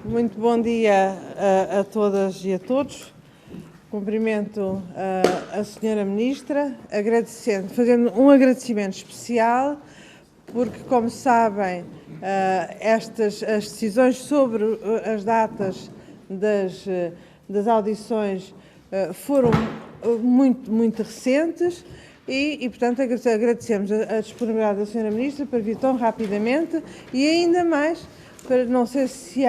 Muito bom dia a todas e a todos. Cumprimento a Senhora Ministra, fazendo um agradecimento especial, porque, como sabem, as decisões sobre as datas das audições foram muito recentes e, portanto, agradecemos a disponibilidade da Senhora Ministra para vir tão rapidamente e ainda mais, para não sei se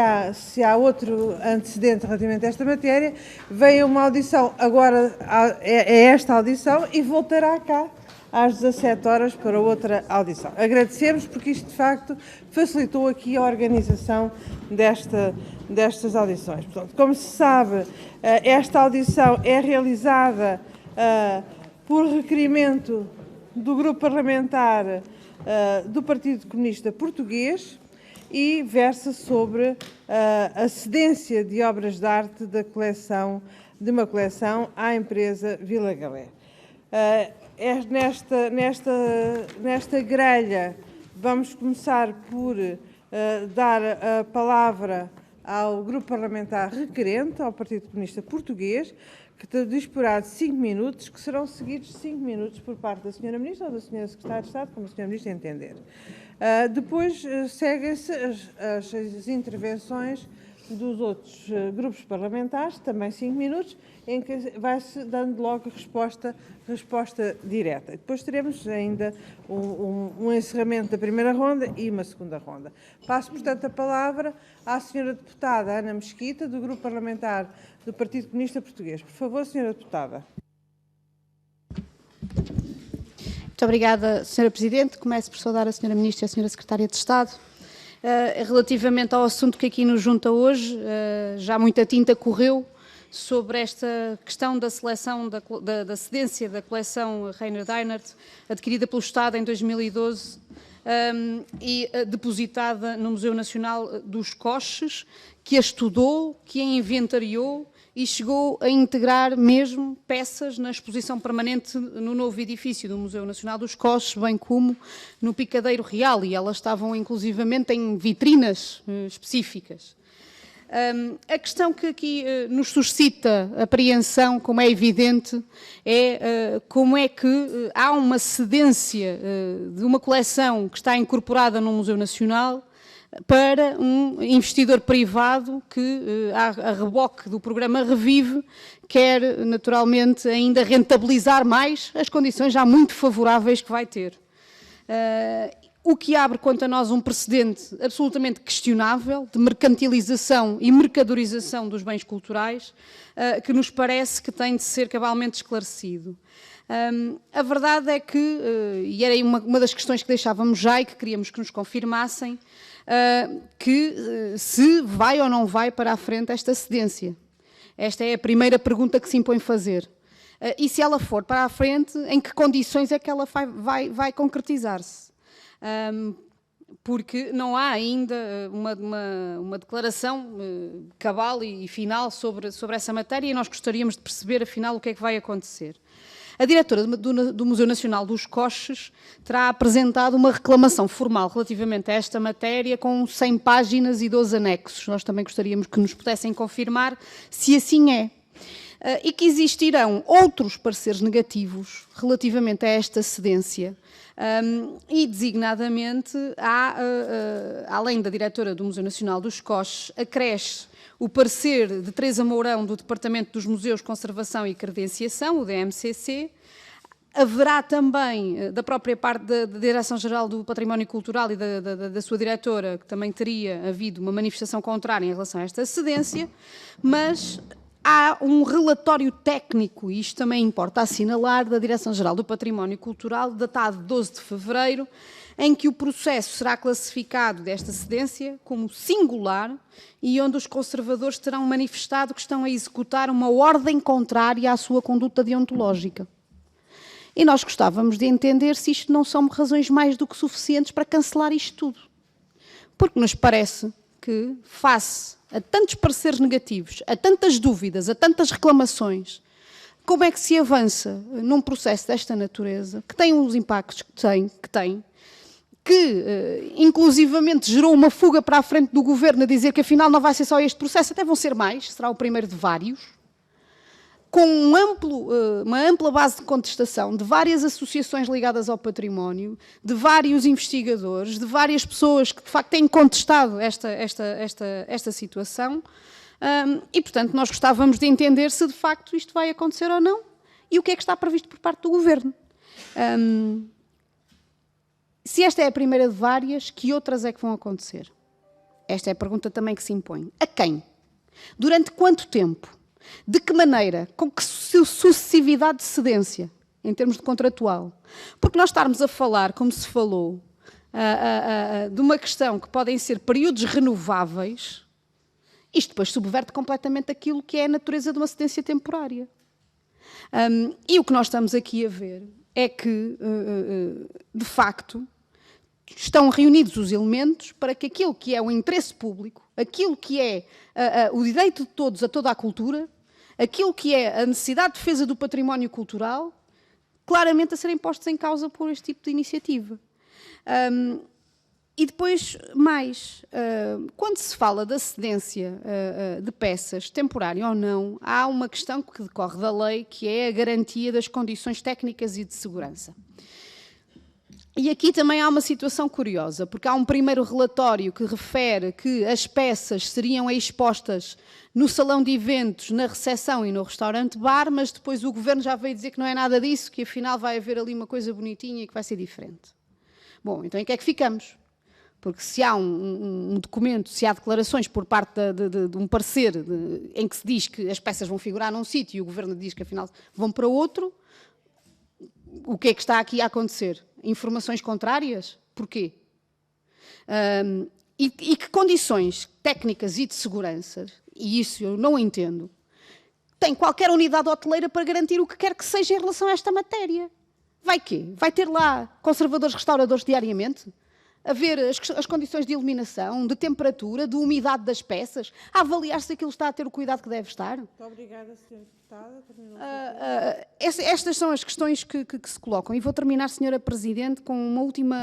há outro antecedente relativamente a esta matéria, veio uma audição, agora é esta audição e voltará cá às 17 horas para outra audição. Agradecemos porque isto, de facto, facilitou aqui a organização destas audições. Portanto, como se sabe, esta audição é realizada por requerimento do Grupo Parlamentar do Partido Comunista Português e versa sobre a cedência de obras de arte de uma coleção à empresa Vila Galé. Nesta grelha, vamos começar por dar a palavra ao Grupo Parlamentar requerente, ao Partido Comunista Português, que disporá de 5 minutos, que serão seguidos de 5 minutos por parte da Sra. Ministra ou da Sra. Secretária de Estado, como a Sra. Ministra entender. Depois seguem-se as intervenções dos outros grupos parlamentares, também 5 minutos, em que vai-se dando logo resposta direta. Depois teremos ainda um encerramento da primeira ronda e uma segunda ronda. Passo, portanto, a palavra à Sra. Deputada Ana Mesquita, do Grupo Parlamentar do Partido Comunista Português. Por favor, Sra. Deputada. Muito obrigada, Sra. Presidente. Começo por saudar a Sra. Ministra e a Sra. Secretária de Estado. Relativamente ao assunto que aqui nos junta hoje, já muita tinta correu sobre esta questão da seleção, da cedência da coleção Rainer Deinert, adquirida pelo Estado em 2012 e depositada no Museu Nacional dos Coches, que a estudou, que a inventariou e chegou a integrar mesmo peças na exposição permanente no novo edifício do Museu Nacional dos Coches, bem como no Picadeiro Real, e elas estavam inclusivamente em vitrinas específicas. A questão que aqui nos suscita apreensão, como é evidente, é como é que há uma cedência de uma coleção que está incorporada no Museu Nacional para um investidor privado que, a reboque do programa Revive, quer naturalmente ainda rentabilizar mais as condições já muito favoráveis que vai ter. O que abre, quanto a nós, um precedente absolutamente questionável de mercantilização e mercadorização dos bens culturais, que nos parece que tem de ser cabalmente esclarecido. A verdade é que, e era uma das questões que deixávamos já e que queríamos que nos confirmassem, que se vai ou não vai para a frente esta cedência. Esta é a primeira pergunta que se impõe fazer. E se ela for para a frente, em que condições é que ela vai concretizar-se? Porque não há ainda uma declaração cabal e final sobre essa matéria e nós gostaríamos de perceber, afinal, o que é que vai acontecer. A diretora do Museu Nacional dos Coches terá apresentado uma reclamação formal relativamente a esta matéria com 100 páginas e 12 anexos. Nós também gostaríamos que nos pudessem confirmar se assim é. E que existirão outros pareceres negativos relativamente a esta cedência. E, designadamente, além da diretora do Museu Nacional dos Coches, acresce o parecer de Teresa Mourão, do Departamento dos Museus, Conservação e Credenciação, o DMCC. Haverá também, da própria parte da Direção-Geral do Património Cultural e da sua diretora, que também teria havido uma manifestação contrária em relação a esta cedência, mas há um relatório técnico, e isto também importa assinalar, da Direção-Geral do Património Cultural, datado de 12 de fevereiro, em que o processo será classificado desta cedência como singular e onde os conservadores terão manifestado que estão a executar uma ordem contrária à sua conduta deontológica. E nós gostávamos de entender se isto não são razões mais do que suficientes para cancelar isto tudo. Porque nos parece que, face a tantos pareceres negativos, a tantas dúvidas, a tantas reclamações, como é que se avança num processo desta natureza, que tem os impactos que tem, que inclusivamente gerou uma fuga para a frente do governo a dizer que afinal não vai ser só este processo, até vão ser mais, será o primeiro de vários, com uma ampla base de contestação de várias associações ligadas ao património, de vários investigadores, de várias pessoas que de facto têm contestado esta situação, e portanto nós gostávamos de entender se de facto isto vai acontecer ou não e o que é que está previsto por parte do governo. Se esta é a primeira de várias, que outras é que vão acontecer? Esta é a pergunta também que se impõe. A quem? Durante quanto tempo? De que maneira? Com que sucessividade de cedência, em termos de contratual? Porque nós estarmos a falar, como se falou, de uma questão que podem ser períodos renováveis, isto depois subverte completamente aquilo que é a natureza de uma cedência temporária. E o que nós estamos aqui a ver é que, de facto, estão reunidos os elementos para que aquilo que é o interesse público, aquilo que é o direito de todos a toda a cultura, aquilo que é a necessidade de defesa do património cultural, claramente a serem postos em causa por este tipo de iniciativa. E depois, mais, quando se fala da cedência de peças, temporária ou não, há uma questão que decorre da lei, que é a garantia das condições técnicas e de segurança. E aqui também há uma situação curiosa, porque há um primeiro relatório que refere que as peças seriam expostas no salão de eventos, na recepção e no restaurante-bar, mas depois o governo já veio dizer que não é nada disso, que afinal vai haver ali uma coisa bonitinha e que vai ser diferente. Bom, então em que é que ficamos? Porque se há um documento, se há declarações por parte de um parecer em que se diz que as peças vão figurar num sítio e o governo diz que afinal vão para outro, o que é que está aqui a acontecer? Informações contrárias? Porquê? E que condições técnicas e de segurança, e isso eu não entendo, tem qualquer unidade hoteleira para garantir o que quer que seja em relação a esta matéria? Vai quê? Vai ter lá conservadores restauradores diariamente? A ver as condições de iluminação, de temperatura, de umidade das peças, a avaliar se aquilo está a ter o cuidado que deve estar? Muito obrigada, Sra. Deputada. Estas são as questões que se colocam. E vou terminar, Sra. Presidente, com uma última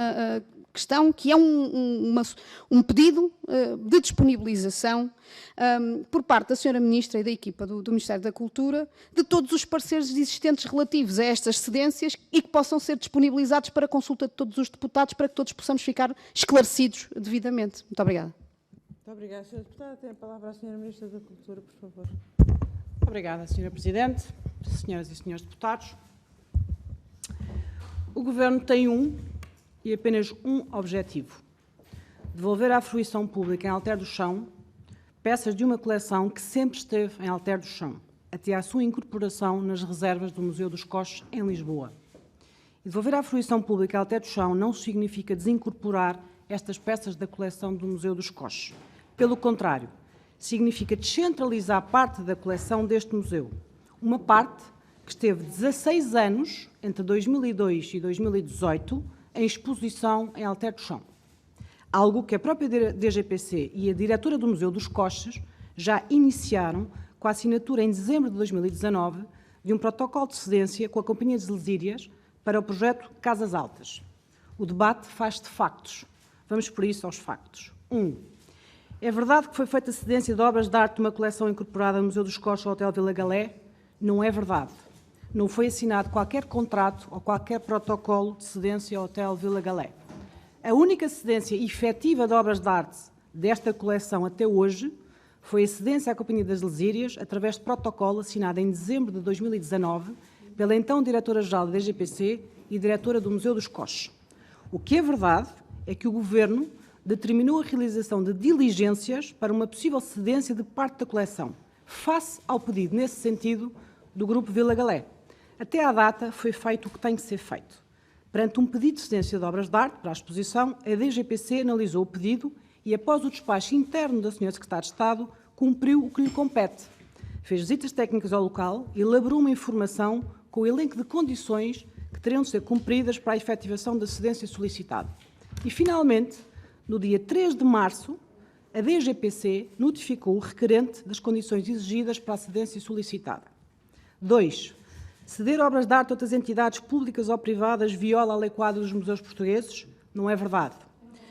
questão, que é um pedido de disponibilização por parte da Sra. Ministra e da equipa do Ministério da Cultura de todos os pareceres existentes relativos a estas cedências e que possam ser disponibilizados para consulta de todos os deputados, para que todos possamos ficar esclarecidos devidamente. Muito obrigada. Muito obrigada, Sra. Deputada. Tem a palavra a Sra. Ministra da Cultura, por favor. Obrigada, Sra. Presidente, senhoras e senhores deputados. O Governo tem e apenas um objetivo: devolver à fruição pública em Alter do Chão peças de uma coleção que sempre esteve em Alter do Chão, até à sua incorporação nas reservas do Museu dos Coches, em Lisboa. E devolver à fruição pública em Alter do Chão não significa desincorporar estas peças da coleção do Museu dos Coches. Pelo contrário, significa descentralizar parte da coleção deste museu. Uma parte que esteve 16 anos, entre 2002 e 2018, em exposição em Alter do Chão. Algo que a própria DGPC e a diretora do Museu dos Coches já iniciaram com a assinatura em dezembro de 2019 de um protocolo de cedência com a Companhia de Lesírias para o projeto Casas Altas. O debate faz de factos. Vamos por isso aos factos. 1. É verdade que foi feita cedência de obras de arte de uma coleção incorporada no Museu dos Coches ao Hotel Vila Galé? Não é verdade. Não foi assinado qualquer contrato ou qualquer protocolo de cedência ao Hotel Vila Galé. A única cedência efetiva de obras de arte desta coleção até hoje foi a cedência à Companhia das Lesírias, através de protocolo assinado em dezembro de 2019 pela então diretora-geral da DGPC e diretora do Museu dos Coches. O que é verdade é que o Governo determinou a realização de diligências para uma possível cedência de parte da coleção, face ao pedido, nesse sentido, do Grupo Vila Galé. Até à data foi feito o que tem que ser feito. Perante um pedido de cedência de obras de arte para a exposição, a DGPC analisou o pedido e, após o despacho interno da Sra. Secretária de Estado, cumpriu o que lhe compete. Fez visitas técnicas ao local e elaborou uma informação com o elenco de condições que teriam de ser cumpridas para a efetivação da cedência solicitada. E, finalmente, no dia 3 de março, a DGPC notificou o requerente das condições exigidas para a cedência solicitada. 2. Ceder obras de arte a outras entidades públicas ou privadas viola a Lei Quadro dos Museus Portugueses? Não é verdade.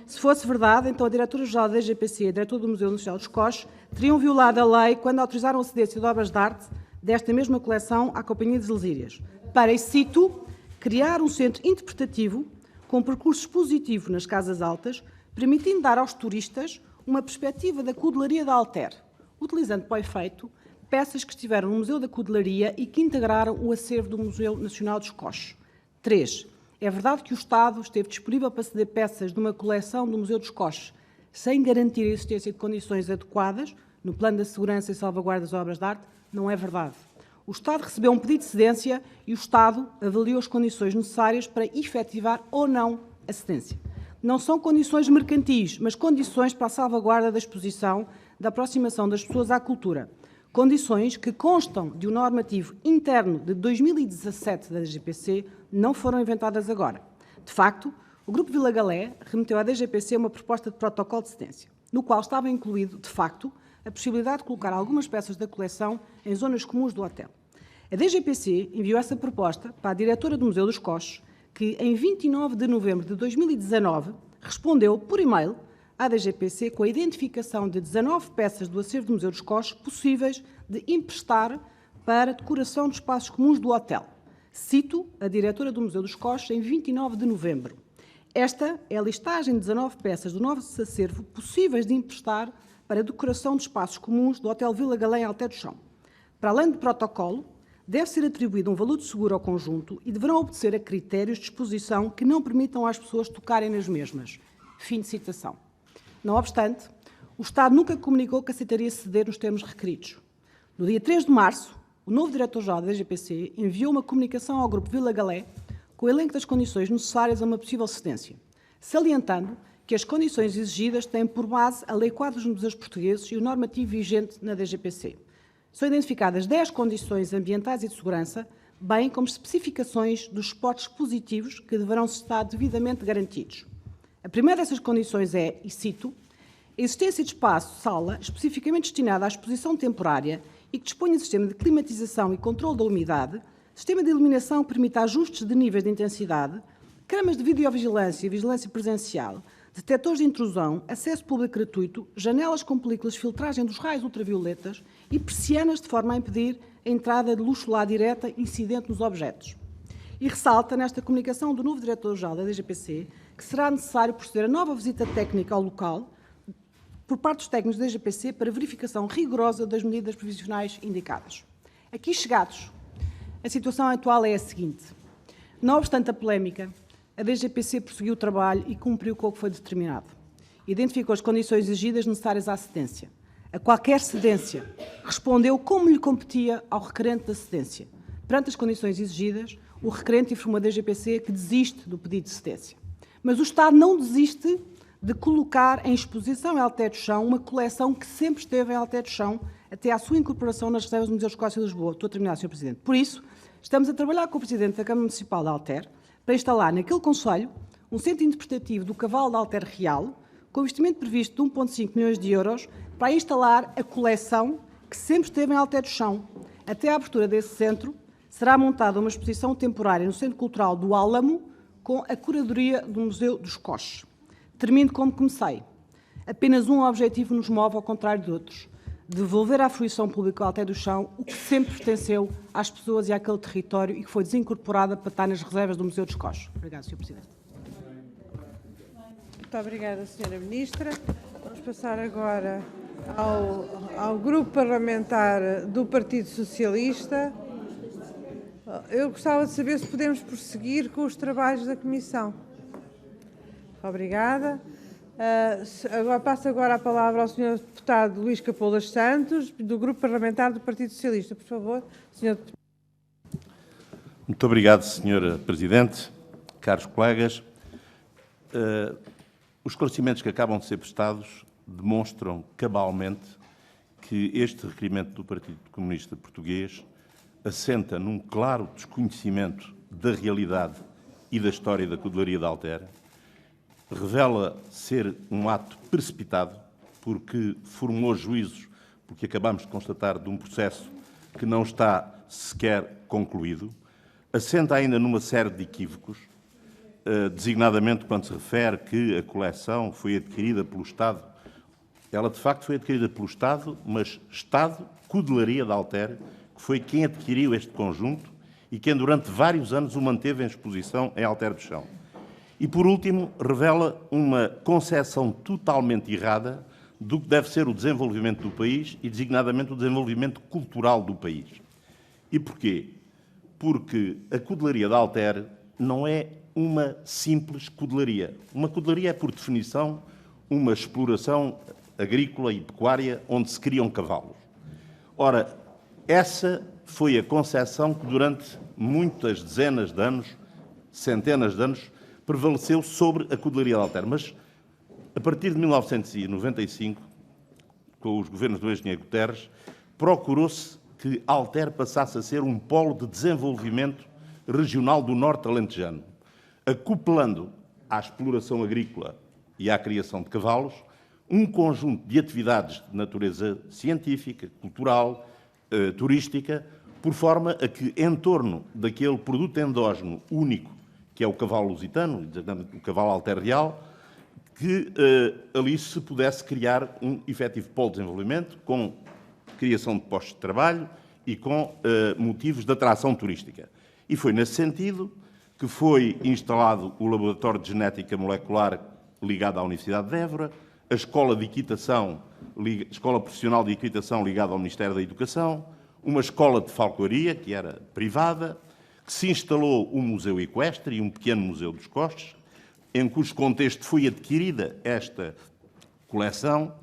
Se fosse verdade, então a Diretora-Geral da DGPC e a Diretora do Museu Nacional dos Coches teriam violado a lei quando autorizaram a cedência de obras de arte desta mesma coleção à Companhia das Lesírias, para, e cito, criar um centro interpretativo com percurso expositivo nas casas altas, permitindo dar aos turistas uma perspectiva da cudelaria da Alter, utilizando para o efeito peças que estiveram no Museu da Cudelaria e que integraram o acervo do Museu Nacional dos Coches. 3. É verdade que o Estado esteve disponível para ceder peças de uma coleção do Museu dos Coches, sem garantir a existência de condições adequadas no plano da segurança e salvaguarda das obras de arte? Não é verdade. O Estado recebeu um pedido de cedência e o Estado avaliou as condições necessárias para efetivar ou não a cedência. Não são condições mercantis, mas condições para a salvaguarda da exposição, da aproximação das pessoas à cultura. Condições que constam de um normativo interno de 2017 da DGPC, não foram inventadas agora. De facto, o Grupo Vila Galé remeteu à DGPC uma proposta de protocolo de cedência, no qual estava incluído, de facto, a possibilidade de colocar algumas peças da coleção em zonas comuns do hotel. A DGPC enviou essa proposta para a Diretora do Museu dos Coches, que, em 29 de novembro de 2019, respondeu por e-mail à DGPC com a identificação de 19 peças do acervo do Museu dos Coches possíveis de emprestar para decoração dos espaços comuns do hotel. Cito a Diretora do Museu dos Coches em 29 de novembro. Esta é a listagem de 19 peças do nosso acervo possíveis de emprestar para a decoração de espaços comuns do Hotel Vila Galé em Alter do Chão. Para além do protocolo, deve ser atribuído um valor de seguro ao conjunto e deverão obedecer a critérios de exposição que não permitam às pessoas tocarem nas mesmas. Fim de citação. Não obstante, o Estado nunca comunicou que aceitaria ceder nos termos requeridos. No dia 3 de março, o novo Diretor-Geral da DGPC enviou uma comunicação ao Grupo Vila Galé com o elenco das condições necessárias a uma possível cedência, salientando que as condições exigidas têm por base a Lei Quadro dos Museus Portugueses e o normativo vigente na DGPC. São identificadas 10 condições ambientais e de segurança, bem como especificações dos suportes expositivos que deverão estar devidamente garantidos. A primeira dessas condições é, e cito, a existência de espaço-sala especificamente destinado à exposição temporária e que disponha de sistema de climatização e controle da umidade, sistema de iluminação que permita ajustes de níveis de intensidade, câmaras de videovigilância e vigilância presencial, detectores de intrusão, acesso público gratuito, janelas com películas de filtragem dos raios ultravioletas e persianas de forma a impedir a entrada de luz solar direta incidente nos objetos. E ressalta nesta comunicação do novo Diretor-Geral da DGPC que será necessário proceder a nova visita técnica ao local por parte dos técnicos da DGPC para verificação rigorosa das medidas provisionais indicadas. Aqui chegados, a situação atual é a seguinte. Não obstante a polémica, a DGPC prosseguiu o trabalho e cumpriu com o que foi determinado. Identificou as condições exigidas necessárias à cedência. A qualquer cedência, respondeu como lhe competia ao requerente da cedência. Perante as condições exigidas, o requerente informou a DGPC que desiste do pedido de cedência. Mas o Estado não desiste de colocar em exposição em Alter do Chão uma coleção que sempre esteve em Alter do Chão até à sua incorporação nas reservas do Museu dos Coches de Lisboa. Estou a terminar, Sr. Presidente. Por isso, estamos a trabalhar com o Presidente da Câmara Municipal de Alter para instalar naquele concelho um centro interpretativo do Cavalo de Alter Real, com investimento previsto de 1,5 milhões de euros, para instalar a coleção que sempre esteve em Alter do Chão. Até à abertura desse centro, será montada uma exposição temporária no Centro Cultural do Álamo, com a curadoria do Museu dos Coches. Termino como comecei. Apenas um objetivo nos move, ao contrário de outros: devolver à fruição pública ao Alter do Chão o que sempre pertenceu às pessoas e àquele território e que foi desincorporada para estar nas reservas do Museu dos Coches. Obrigado, Sr. Presidente. Muito obrigada, Sra. Ministra. Vamos passar agora ao Grupo Parlamentar do Partido Socialista. Eu gostava de saber se podemos prosseguir com os trabalhos da Comissão. Obrigada. Passo agora a palavra ao Sr. Deputado Luís Capolas Santos, do Grupo Parlamentar do Partido Socialista. Por favor, Sr. Deputado. Muito obrigado, Sra. Presidente. Caros colegas, os esclarecimentos que acabam de ser prestados demonstram cabalmente que este requerimento do Partido Comunista Português assenta num claro desconhecimento da realidade e da história da cudelaria de Alter, revela ser um ato precipitado, porque formulou juízos, porque acabamos de constatar de um processo que não está sequer concluído, assenta ainda numa série de equívocos designadamente quando se refere que a coleção foi adquirida pelo Estado. Ela, de facto, foi adquirida pelo Estado, mas Estado, Cudelaria de Alter, que foi quem adquiriu este conjunto e quem durante vários anos o manteve em exposição em Alter do Chão. E, por último, revela uma concepção totalmente errada do que deve ser o desenvolvimento do país e, designadamente, o desenvolvimento cultural do país. E porquê? Porque a Cudelaria de Alter não é uma simples cudelaria. Uma cudelaria é, por definição, uma exploração agrícola e pecuária onde se criam cavalos. Ora, essa foi a concepção que durante muitas dezenas de anos, centenas de anos, prevaleceu sobre a Cudelaria de Alter. Mas, a partir de 1995, com os governos do engenheiro Guterres, procurou-se que Alter passasse a ser um polo de desenvolvimento regional do norte alentejano, acoplando à exploração agrícola e à criação de cavalos um conjunto de atividades de natureza científica, cultural, turística, por forma a que, em torno daquele produto endógeno único, que é o cavalo lusitano, o cavalo Alter Real, que ali se pudesse criar um efetivo polo de desenvolvimento com criação de postos de trabalho e com motivos de atração turística. E foi nesse sentido que foi instalado o Laboratório de Genética Molecular ligado à Universidade de Évora, a Escola de Equitação, Escola Profissional de Equitação ligada ao Ministério da Educação, uma escola de falcoaria, que era privada, que se instalou um museu equestre e um pequeno museu dos Costes, em cujo contexto foi adquirida esta coleção.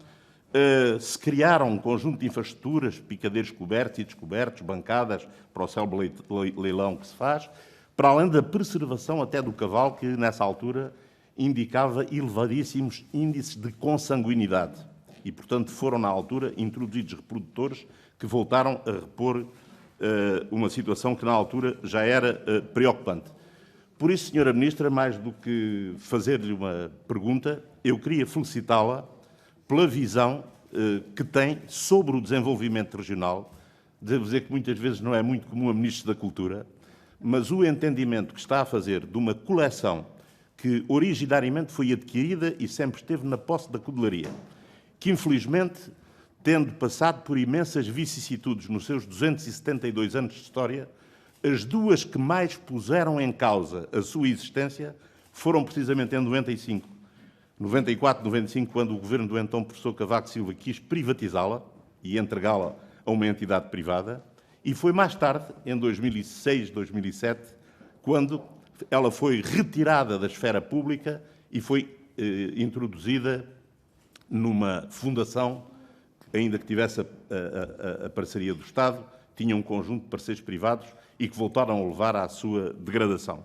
Se criaram um conjunto de infraestruturas, picadeiros cobertos e descobertos, bancadas para o célebre leilão que se faz, para além da preservação até do cavalo, que nessa altura indicava elevadíssimos índices de consanguinidade. E, portanto, foram na altura introduzidos reprodutores que voltaram a repor uma situação que na altura já era preocupante. Por isso, Sra. Ministra, mais do que fazer-lhe uma pergunta, eu queria felicitá-la pela visão que tem sobre o desenvolvimento regional. Devo dizer que muitas vezes não é muito comum a Ministra da Cultura, mas o entendimento que está a fazer de uma coleção que originariamente foi adquirida e sempre esteve na posse da Cudelaria, que infelizmente, tendo passado por imensas vicissitudes nos seus 272 anos de história, as duas que mais puseram em causa a sua existência foram precisamente em 95, 94, 95, quando o governo do então professor Cavaco Silva quis privatizá-la e entregá-la a uma entidade privada, e foi mais tarde, em 2006, 2007, quando ela foi retirada da esfera pública e foi introduzida numa fundação, ainda que tivesse a parceria do Estado, tinha um conjunto de parceiros privados e que voltaram a levar à sua degradação.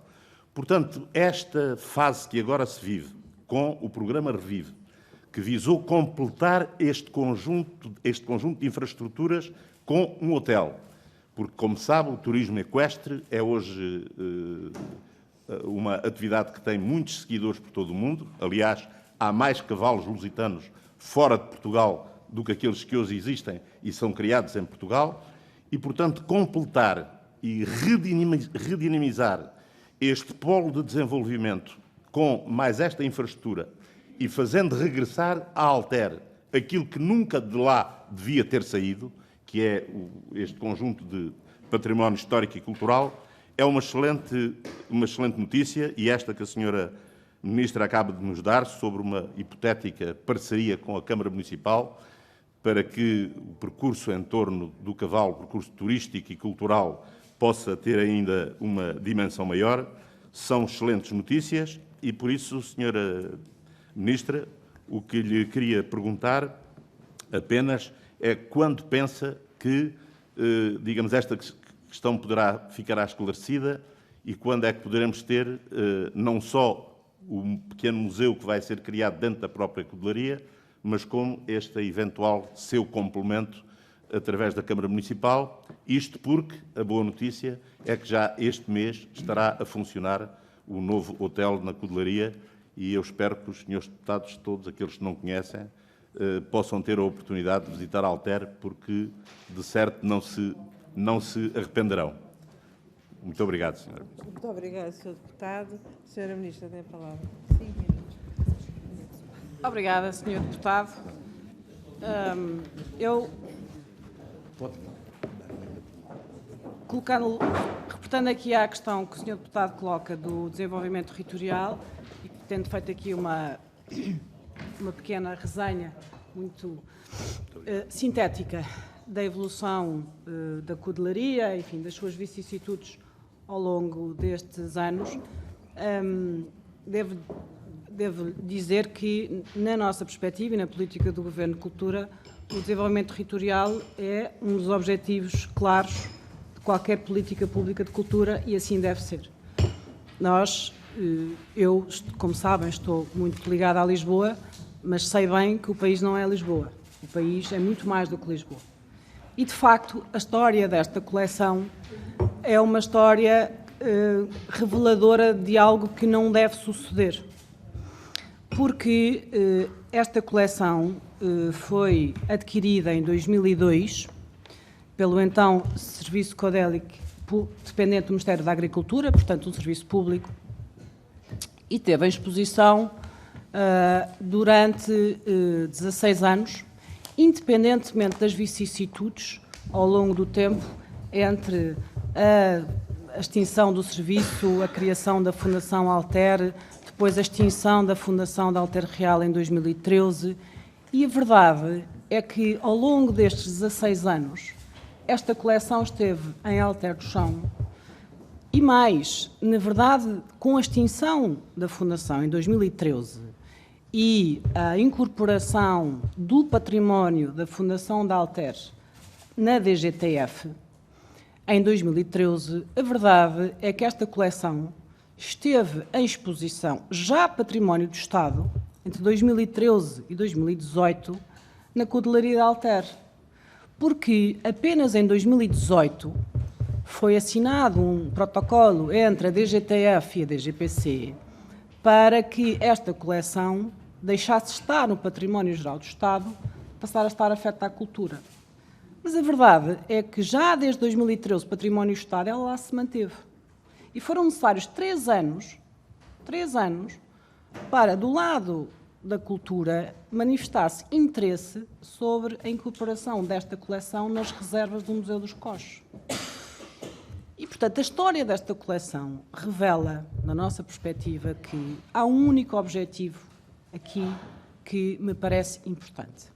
Portanto, esta fase que agora se vive, com o programa Revive, que visou completar este conjunto de infraestruturas com um hotel, porque, como sabe, o turismo equestre é hoje uma atividade que tem muitos seguidores por todo o mundo. Aliás, há mais cavalos lusitanos fora de Portugal do que aqueles que hoje existem e são criados em Portugal. E, portanto, completar e redinamizar este polo de desenvolvimento com mais esta infraestrutura e fazendo regressar à Alter aquilo que nunca de lá devia ter saído, que é este conjunto de património histórico e cultural, é uma excelente notícia, e esta que a Sra. Ministra acaba de nos dar sobre uma hipotética parceria com a Câmara Municipal para que o percurso em torno do cavalo, o percurso turístico e cultural, possa ter ainda uma dimensão maior. São excelentes notícias e, por isso, Sra. Ministra, o que lhe queria perguntar apenas é quando pensa que, digamos, esta questão ficará esclarecida e quando é que poderemos ter não só o pequeno museu que vai ser criado dentro da própria Cudelaria, mas como este eventual seu complemento através da Câmara Municipal. Isto porque a boa notícia é que já este mês estará a funcionar o novo hotel na Cudelaria e eu espero que os senhores deputados, todos aqueles que não conhecem, possam ter a oportunidade de visitar Alter, porque de certo não se arrependerão. Muito obrigado, Sra. Ministra. Muito obrigada, Sr. Deputado. Sra. Ministra, tem a palavra. Obrigada, Sr. Deputado. Eu, reportando aqui à questão que o Sr. Deputado coloca do desenvolvimento territorial, e tendo feito aqui uma pequena resenha muito sintética da evolução da cudelaria, enfim, das suas vicissitudes ao longo destes anos, devo dizer que, na nossa perspectiva e na política do Governo de Cultura, o desenvolvimento territorial é um dos objetivos claros de qualquer política pública de cultura e assim deve ser. Eu, como sabem, estou muito ligada a Lisboa, mas sei bem que o país não é Lisboa. O país é muito mais do que Lisboa. E, de facto, a história desta coleção é uma história reveladora de algo que não deve suceder. Porque esta coleção foi adquirida em 2002 pelo então Serviço Codelic, dependente do Ministério da Agricultura, portanto um serviço público, e teve em exposição durante 16 anos, independentemente das vicissitudes ao longo do tempo entre a extinção do serviço, a criação da Fundação Alter, depois a extinção da Fundação da Alter Real em 2013, e a verdade é que, ao longo destes 16 anos, esta coleção esteve em Alter do Chão, e mais, na verdade, com a extinção da Fundação em 2013 e a incorporação do património da Fundação da Alter na DGTF, em 2013, a verdade é que esta coleção esteve em exposição, já património do Estado, entre 2013 e 2018, na Cudelaria de Alter. Porque apenas em 2018 foi assinado um protocolo entre a DGTF e a DGPC para que esta coleção deixasse de estar no património geral do Estado, passar a estar afeta à cultura. Mas a verdade é que já desde 2013 o património do Estado ela lá se manteve. E foram necessários 3 anos, para, do lado da cultura, manifestar-se interesse sobre a incorporação desta coleção nas reservas do Museu dos Coches. E, portanto, a história desta coleção revela, na nossa perspectiva, que há um único objetivo aqui que me parece importante,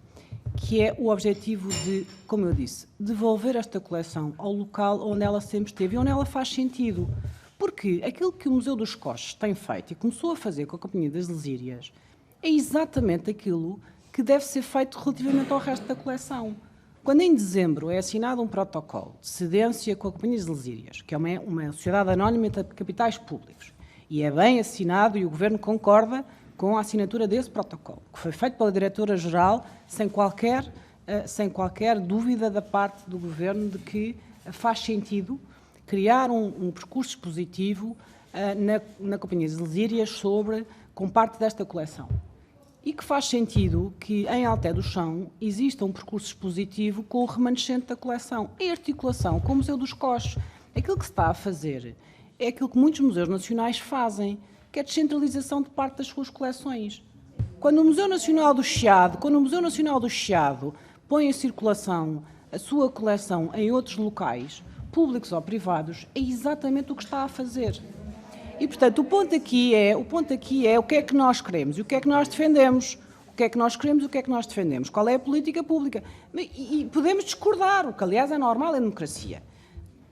que é o objetivo de, como eu disse, devolver esta coleção ao local onde ela sempre esteve e onde ela faz sentido. Porque aquilo que o Museu dos Coches tem feito e começou a fazer com a Companhia das Lesírias é exatamente aquilo que deve ser feito relativamente ao resto da coleção. Quando em dezembro é assinado um protocolo de cedência com a Companhia das Lesírias, que é uma sociedade anónima de capitais públicos, e é bem assinado e o Governo concorda com a assinatura desse protocolo, que foi feito pela Diretora-Geral sem qualquer dúvida da parte do Governo de que faz sentido criar um percurso expositivo na Companhia das Lesírias com parte desta coleção. E que faz sentido que em Alter do Chão exista um percurso expositivo com o remanescente da coleção, em articulação com o Museu dos Coches. Aquilo que se está a fazer é aquilo que muitos museus nacionais fazem, que é a descentralização de parte das suas coleções. Quando o Museu Nacional do Chiado põe em circulação a sua coleção em outros locais, públicos ou privados, é exatamente o que está a fazer. E, portanto, o ponto aqui é o que é que nós queremos e o que é que nós defendemos. O que é que nós queremos e o que é que nós defendemos. Qual é a política pública? E podemos discordar, o que, aliás, é normal em democracia.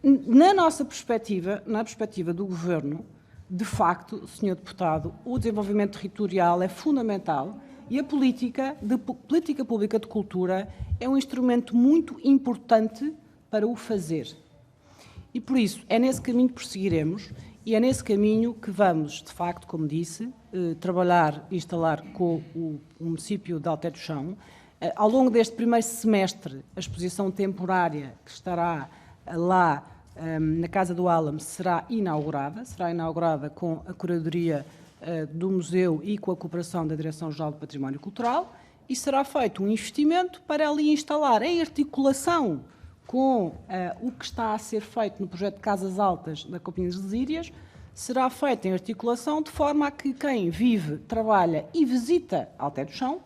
Na nossa perspectiva, na perspectiva do Governo, de facto, Sr. Deputado, o desenvolvimento territorial é fundamental e a política pública de cultura é um instrumento muito importante para o fazer. E, por isso, é nesse caminho que prosseguiremos e é nesse caminho que vamos, de facto, como disse, trabalhar e instalar com o município de Alter do Chão. Ao longo deste primeiro semestre, a exposição temporária que estará lá na Casa do Álamo será inaugurada com a curadoria do museu e com a cooperação da Direção-Geral do Património Cultural, e será feito um investimento para ali instalar, em articulação com o que está a ser feito no projeto de Casas Altas da Companhia das Lusírias, será feito em articulação de forma a que quem vive, trabalha e visita Alter do Chão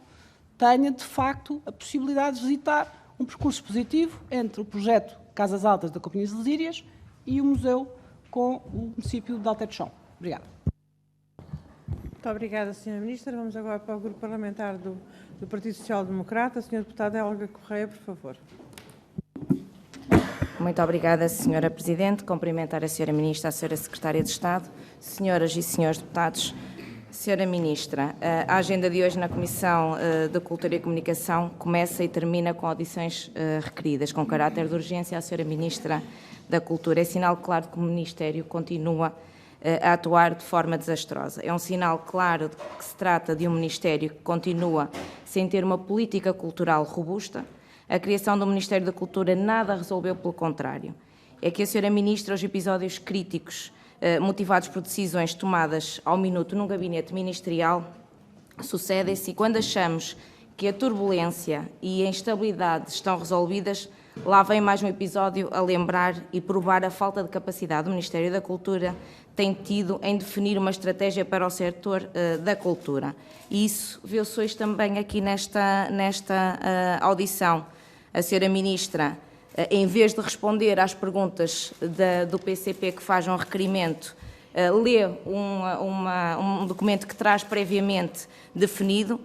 tenha, de facto, a possibilidade de visitar um percurso positivo entre o projeto Casas Altas da Companhia das Lusírias e o museu com o município de Alter do Chão. Obrigada. Muito obrigada, Sra. Ministra. Vamos agora para o Grupo Parlamentar do Partido Social Democrata. A Sra. Deputada Olga Correia, por favor. Muito obrigada, Sra. Presidente. Cumprimentar a Sra. Ministra, a Sra. Secretária de Estado, senhoras e senhores deputados. Sra. Ministra, a agenda de hoje na Comissão de Cultura e Comunicação começa e termina com audições requeridas, com caráter de urgência à Sra. Ministra da Cultura. É sinal claro que o Ministério continua a atuar de forma desastrosa. É um sinal claro de que se trata de um Ministério que continua sem ter uma política cultural robusta. A criação do Ministério da Cultura nada resolveu, pelo contrário. É que a Sra. Ministra, os episódios críticos motivados por decisões tomadas ao minuto num gabinete ministerial sucedem-se e quando achamos que a turbulência e a instabilidade estão resolvidas, lá vem mais um episódio a lembrar e provar a falta de capacidade do Ministério da Cultura tem tido em definir uma estratégia para o setor da cultura. E isso viu-se hoje também aqui nesta audição. A Sra. Ministra, em vez de responder às perguntas do PCP que faz um requerimento, lê um documento que traz previamente definido,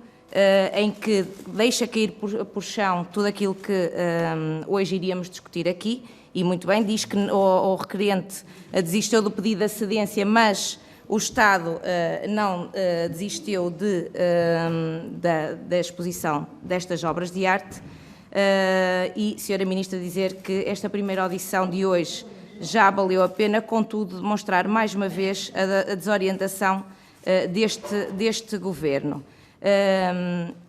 em que deixa cair por chão tudo aquilo que hoje iríamos discutir aqui, e muito bem, diz que o requerente desistiu do pedido de cedência, mas o Estado não desistiu da exposição destas obras de arte. E, Sra. Ministra, dizer que esta primeira audição de hoje já valeu a pena, contudo, demonstrar mais uma vez a desorientação deste Governo.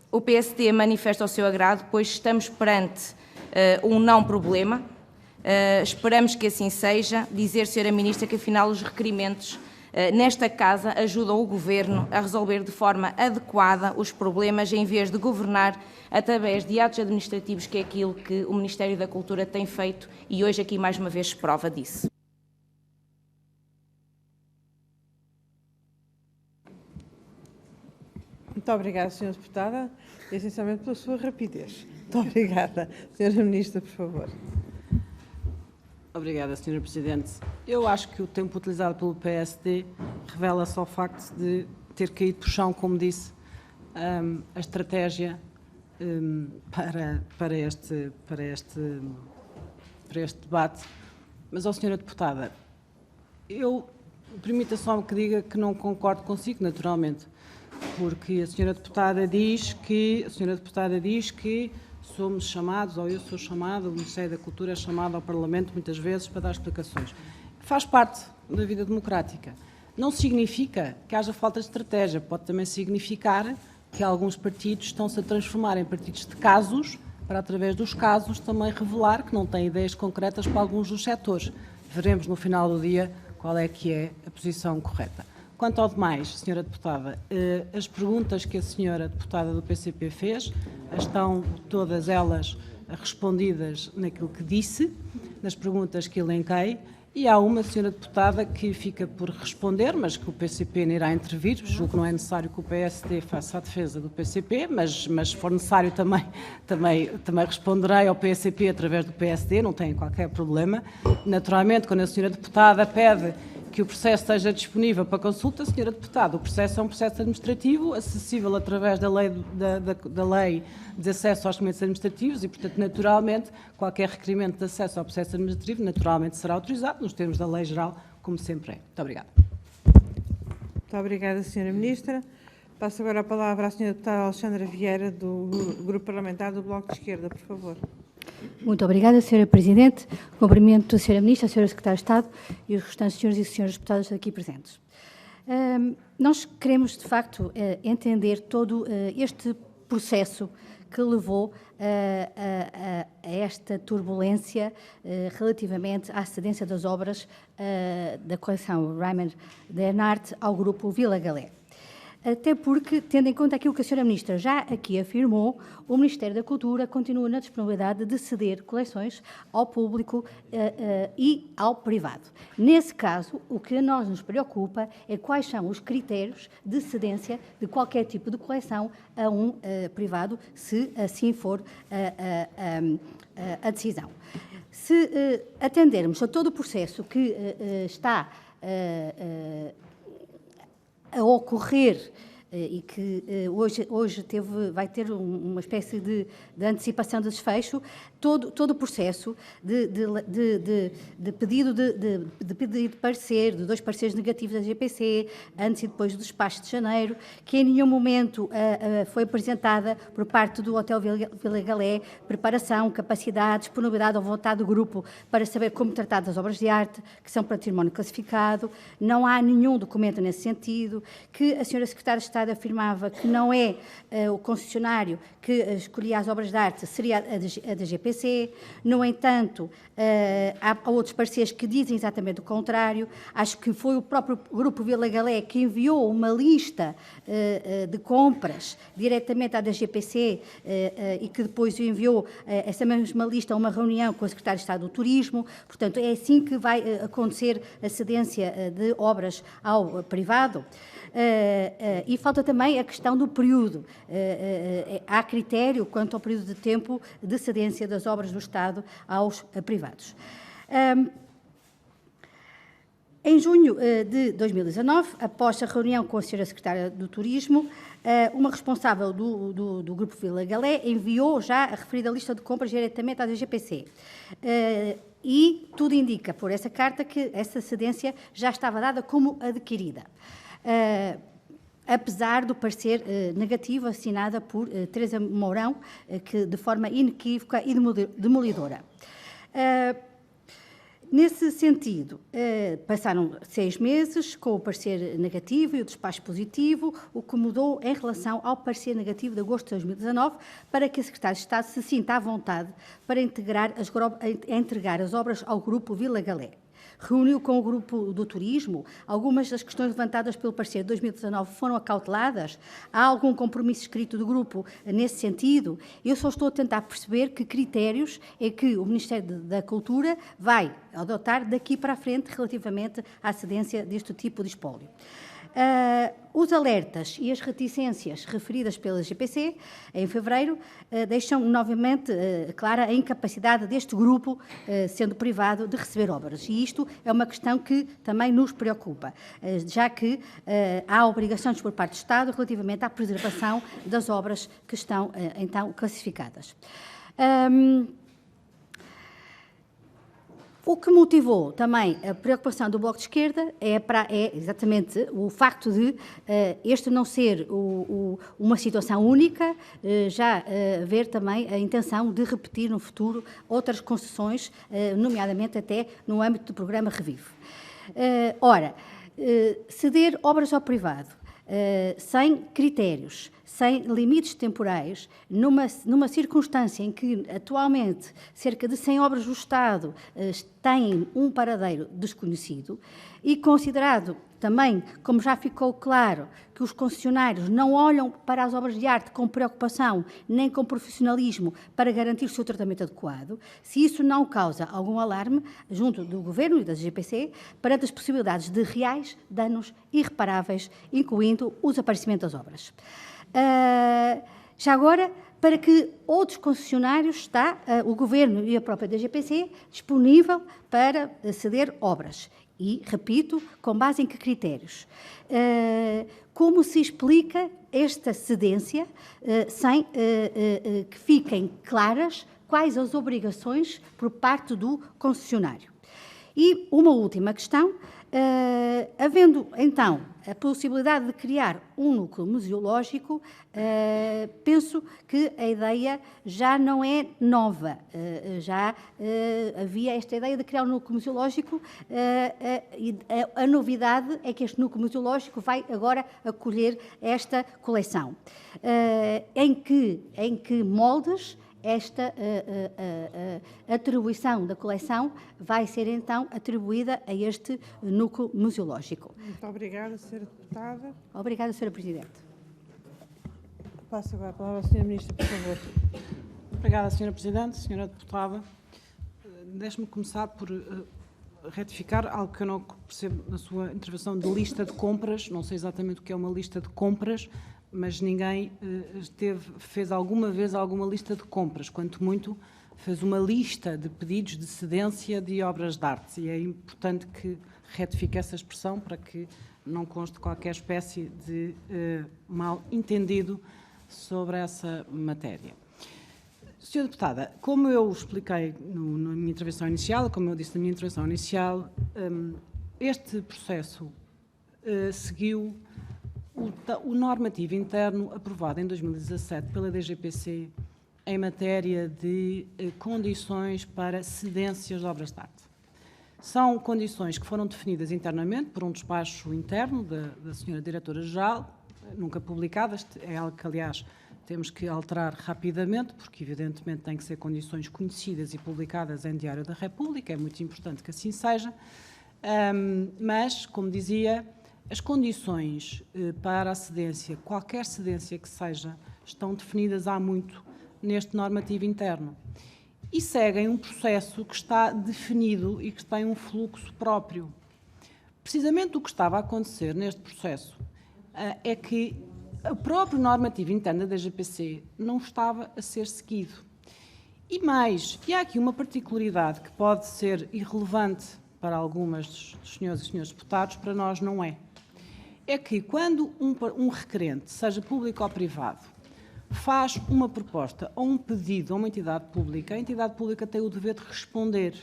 O PSD manifesta o seu agrado, pois estamos perante um não problema. Esperamos que assim seja. Dizer, Sra. Ministra, que afinal os requerimentos nesta Casa ajudam o Governo a resolver de forma adequada os problemas, em vez de governar através de atos administrativos, que é aquilo que o Ministério da Cultura tem feito e hoje aqui mais uma vez prova disso. Muito obrigada, Sra. Deputada, essencialmente pela sua rapidez. Muito obrigada. Sra. Ministra, por favor. Obrigada, Sra. Presidente. Eu acho que o tempo utilizado pelo PSD revela só o facto de ter caído por chão, como disse, a estratégia para este debate. Mas, Sra. Deputada, permita só que diga que não concordo consigo, naturalmente, porque a Sra. Deputada diz que somos chamados, ou eu sou chamado, o Ministério da Cultura é chamado ao Parlamento muitas vezes para dar explicações. Faz parte da vida democrática. Não significa que haja falta de estratégia, pode também significar que alguns partidos estão-se a transformar em partidos de casos, para através dos casos também revelar que não têm ideias concretas para alguns dos setores. Veremos no final do dia qual é que é a posição correta. Quanto ao demais, Sra. Deputada, as perguntas que a Sra. Deputada do PCP fez estão todas elas respondidas naquilo que disse, nas perguntas que elenquei, e há uma, Sra. Deputada, que fica por responder, mas que o PCP não irá intervir. Julgo que não é necessário que o PSD faça a defesa do PCP, mas se for necessário também responderei ao PCP através do PSD, não tem qualquer problema. Naturalmente, quando a Sra. Deputada pede que o processo esteja disponível para consulta, Sra. Deputada, o processo é um processo administrativo, acessível através da lei de acesso aos documentos administrativos e, portanto, naturalmente, qualquer requerimento de acesso ao processo administrativo, naturalmente, será autorizado, nos termos da lei geral, como sempre é. Muito obrigada. Muito obrigada, Sra. Ministra. Passo agora a palavra à Sra. Deputada Alexandra Vieira, do Grupo Parlamentar do Bloco de Esquerda, por favor. Muito obrigada, Sra. Presidente. Cumprimento a Sra. Ministra, a Sra. Secretária de Estado e os restantes senhores e senhoras deputadas aqui presentes. Nós queremos, de facto, entender todo este processo que levou a esta turbulência relativamente à cedência das obras da coleção Raymond Bernhardt ao Grupo Vila Galé. até porque, tendo em conta aquilo que a Sra. Ministra já aqui afirmou, o Ministério da Cultura continua na disponibilidade de ceder coleções ao público e ao privado. Nesse caso, o que a nós nos preocupa é quais são os critérios de cedência de qualquer tipo de coleção a um privado, se assim for a decisão. Se atendermos a todo o processo que está a ocorrer e que hoje vai ter uma espécie de antecipação de desfecho, todo o processo de pedido de parecer, de 2 pareceres negativos da GPC, antes e depois do despacho de janeiro, que em nenhum momento foi apresentada por parte do Hotel Vila Galé preparação, capacidade, disponibilidade ou vontade do grupo para saber como tratar das obras de arte que são património classificado. Não há nenhum documento nesse sentido, que a Sra. Secretária de Estado afirmava que não é o concessionário que escolhia as obras de arte, seria a da GPC. No entanto, há outros parceiros que dizem exatamente o contrário. Acho que foi o próprio Grupo Vila Galé que enviou uma lista de compras diretamente à da GPC e que depois enviou essa mesma lista a uma reunião com o Secretário de Estado do Turismo. Portanto, é assim que vai acontecer a cedência de obras ao privado. E falta também a questão do período. Há critério quanto ao período de tempo de cedência das obras do Estado aos privados. Em junho de 2019, após a reunião com a Sra. Secretária do Turismo, uma responsável do Grupo Vila Galé enviou já a referida lista de compras diretamente à DGPC. E tudo indica, por essa carta, que essa cedência já estava dada como adquirida. Apesar do parecer negativo assinada por Teresa Mourão, que de forma inequívoca e demolidora. Nesse sentido, passaram 6 meses com o parecer negativo e o despacho positivo, o que mudou em relação ao parecer negativo de agosto de 2019, para que a Secretária de Estado se sinta à vontade para entregar as obras ao Grupo Vila Galé. Reuniu com o Grupo do Turismo, algumas das questões levantadas pelo parecer de 2019 foram acauteladas, há algum compromisso escrito do grupo nesse sentido? Eu só estou a tentar perceber que critérios é que o Ministério da Cultura vai adotar daqui para a frente relativamente à cedência deste tipo de espólio. Os alertas e as reticências referidas pela GPC em fevereiro deixam novamente clara a incapacidade deste grupo, sendo privado, de receber obras. E isto é uma questão que também nos preocupa, já que há obrigações por parte do Estado relativamente à preservação das obras que estão, então, classificadas. O que motivou também a preocupação do Bloco de Esquerda é exatamente o facto de este não ser uma situação única, já haver também a intenção de repetir no futuro outras concessões, nomeadamente até no âmbito do programa Revive. Ceder obras ao privado, sem critérios, sem limites temporais, numa circunstância em que atualmente cerca de 100 obras do Estado têm um paradeiro desconhecido e considerado também, como já ficou claro, que os concessionários não olham para as obras de arte com preocupação nem com profissionalismo para garantir o seu tratamento adequado, se isso não causa algum alarme junto do Governo e da GPC perante as possibilidades de reais danos irreparáveis, incluindo o desaparecimento das obras. Já agora, para que outros concessionários está o Governo e a própria DGPC disponível para ceder obras. E, repito, com base em que critérios? Como se explica esta cedência sem que fiquem claras quais as obrigações por parte do concessionário? E uma última questão, havendo então a possibilidade de criar um núcleo museológico, penso que a ideia já não é nova. Já havia esta ideia de criar um núcleo museológico e a novidade é que este núcleo museológico vai agora acolher esta coleção. Em que moldes esta atribuição da coleção vai ser então atribuída a este núcleo museológico. Muito obrigada, Sra. Deputada. Obrigada, Sra. Presidente. Passo agora a palavra à Sra. Ministra, por favor. Obrigada, Sra. Presidente. Sra. Deputada, deixe-me começar por retificar algo que eu não percebo na sua intervenção de lista de compras. Não sei exatamente o que é uma lista de compras, mas ninguém fez alguma vez alguma lista de compras, quanto muito fez uma lista de pedidos de cedência de obras de arte. E é importante que retifique essa expressão para que não conste qualquer espécie de mal-entendido sobre essa matéria. Sra. Deputada, como eu expliquei na minha intervenção inicial, como eu disse na minha intervenção inicial, este processo seguiu o normativo interno aprovado em 2017 pela DGPC em matéria de condições para cedências de obras de arte. São condições que foram definidas internamente por um despacho interno da Sra. Diretora-Geral, nunca publicadas, é algo que, aliás, temos que alterar rapidamente, porque, evidentemente, têm que ser condições conhecidas e publicadas em Diário da República, é muito importante que assim seja, mas, como dizia, as condições para a cedência, qualquer cedência que seja, estão definidas há muito neste normativo interno e seguem um processo que está definido e que tem um fluxo próprio. Precisamente o que estava a acontecer neste processo é que o próprio normativo interno da DGPC não estava a ser seguido. E mais, e há aqui uma particularidade que pode ser irrelevante para algumas dos senhores e senhores deputados, para nós não é. É que quando um requerente, seja público ou privado, faz uma proposta ou um pedido a uma entidade pública, a entidade pública tem o dever de responder.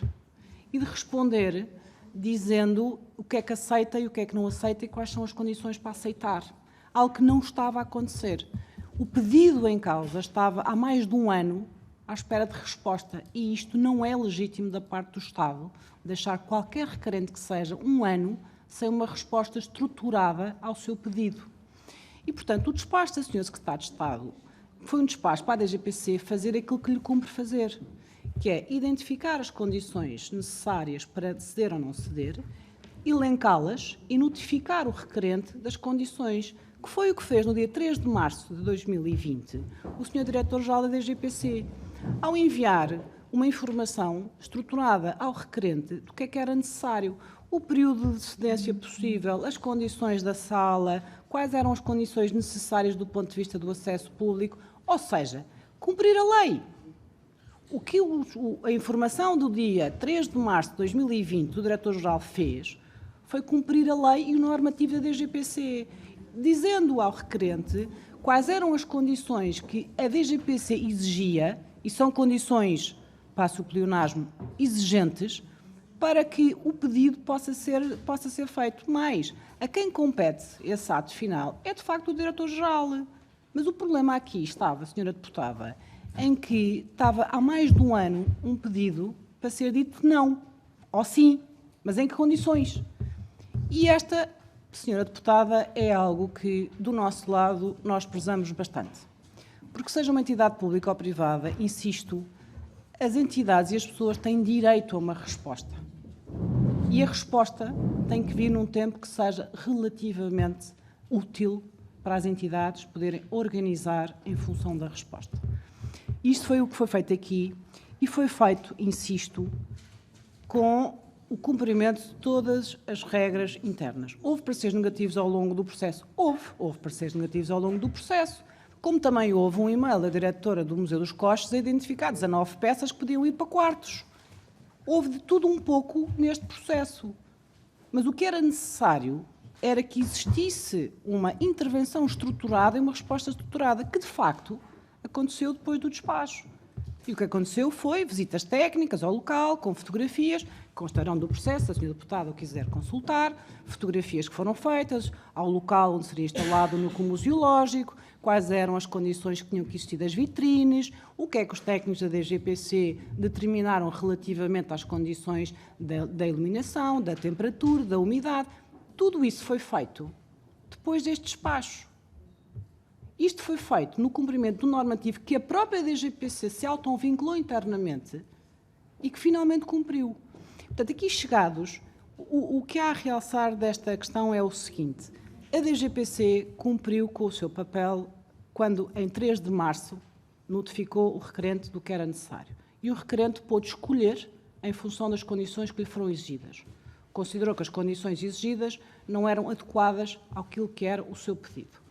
E de responder dizendo o que é que aceita e o que é que não aceita e quais são as condições para aceitar. Algo que não estava a acontecer. O pedido em causa estava há mais de um ano à espera de resposta e isto não é legítimo da parte do Estado, deixar qualquer requerente que seja um ano sem uma resposta estruturada ao seu pedido. E, portanto, o despacho da Sra. Secretária de Estado foi um despacho para a DGPC fazer aquilo que lhe cumpre fazer, que é identificar as condições necessárias para ceder ou não ceder, elencá-las e notificar o requerente das condições, que foi o que fez no dia 3 de março de 2020 o Sr. Diretor-Geral da DGPC, ao enviar uma informação estruturada ao requerente do que era necessário, o período de cedência possível, as condições da sala, quais eram as condições necessárias do ponto de vista do acesso público, ou seja, cumprir a lei. O que a informação do dia 3 de março de 2020 o Diretor-Geral fez foi cumprir a lei e o normativo da DGPC, dizendo ao requerente quais eram as condições que a DGPC exigia, e são condições, passo o pleonasmo, exigentes, para que o pedido possa ser feito. Mas a quem compete esse ato final é, de facto, o Diretor-Geral. Mas o problema aqui estava, Sra. Deputada, em que estava há mais de um ano um pedido para ser dito não, ou sim, mas em que condições? E esta, Sra. Deputada, é algo que, do nosso lado, nós prezamos bastante. Porque seja uma entidade pública ou privada, insisto, as entidades e as pessoas têm direito a uma resposta. E a resposta tem que vir num tempo que seja relativamente útil para as entidades poderem organizar em função da resposta. Isto foi o que foi feito aqui e foi feito, insisto, com o cumprimento de todas as regras internas. Houve pareceres negativos ao longo do processo? Houve pareceres negativos ao longo do processo, como também houve um e-mail da diretora do Museu dos Coches a identificar 19 peças que podiam ir para quartos. Houve de tudo um pouco neste processo. Mas o que era necessário era que existisse uma intervenção estruturada e uma resposta estruturada, que de facto aconteceu depois do despacho. E o que aconteceu foi visitas técnicas ao local, com fotografias, que constarão do processo, se a Sra. Deputada o quiser consultar, fotografias que foram feitas ao local onde seria instalado o núcleo museológico, quais eram as condições que tinham que existir das vitrines, o que é que os técnicos da DGPC determinaram relativamente às condições da iluminação, da temperatura, da umidade. Tudo isso foi feito depois deste despacho. Isto foi feito no cumprimento do normativo que a própria DGPC se auto-vinculou internamente e que finalmente cumpriu. Portanto, aqui chegados, o que há a realçar desta questão é o seguinte: a DGPC cumpriu com o seu papel quando, em 3 de março, notificou o requerente do que era necessário. E o requerente pôde escolher em função das condições que lhe foram exigidas. Considerou que as condições exigidas não eram adequadas àquilo que era o seu pedido.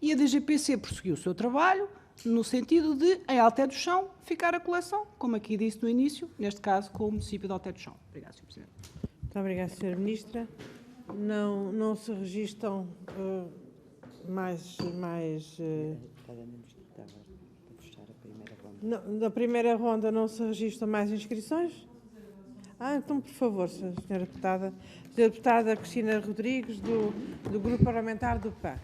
E a DGPC prosseguiu o seu trabalho no sentido de, em Alté do Chão, ficar a coleção, como aqui disse no início, neste caso com o município de Alté do Chão. Obrigada, Sr. Presidente. Muito obrigada, Sra. Ministra. Não se registram na primeira ronda não se registram mais inscrições? Então, por favor, Sra. Deputada. Sra. Deputada Cristina Rodrigues, do Grupo Parlamentar do PAN.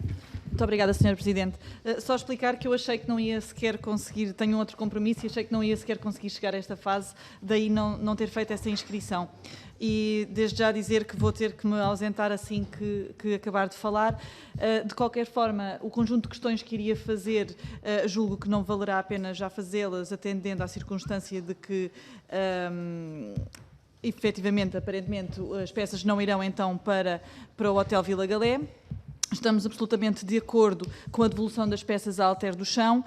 Muito obrigada, Sra. Presidente. Só explicar que eu achei que não ia sequer conseguir, tenho um outro compromisso e achei que não ia sequer conseguir chegar a esta fase, daí não ter feito essa inscrição. E desde já dizer que vou ter que me ausentar assim que acabar de falar. De qualquer forma, o conjunto de questões que iria fazer, julgo que não valerá a pena já fazê-las, atendendo à circunstância de que, efetivamente, aparentemente, as peças não irão então para o Hotel Vila Galé. Estamos absolutamente de acordo com a devolução das peças a Alter do Chão.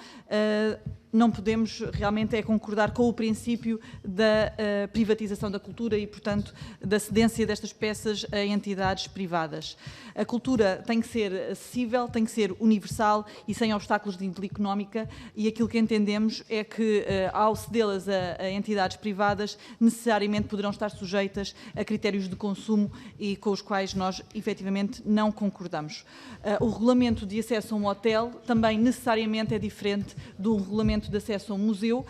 Não podemos realmente concordar com o princípio da privatização da cultura e, portanto, da cedência destas peças a entidades privadas. A cultura tem que ser acessível, tem que ser universal e sem obstáculos de índole económica, e aquilo que entendemos é que, ao cedê-las a entidades privadas, necessariamente poderão estar sujeitas a critérios de consumo e com os quais nós, efetivamente, não concordamos. O regulamento de acesso a um hotel também necessariamente é diferente do regulamento de acesso a um museu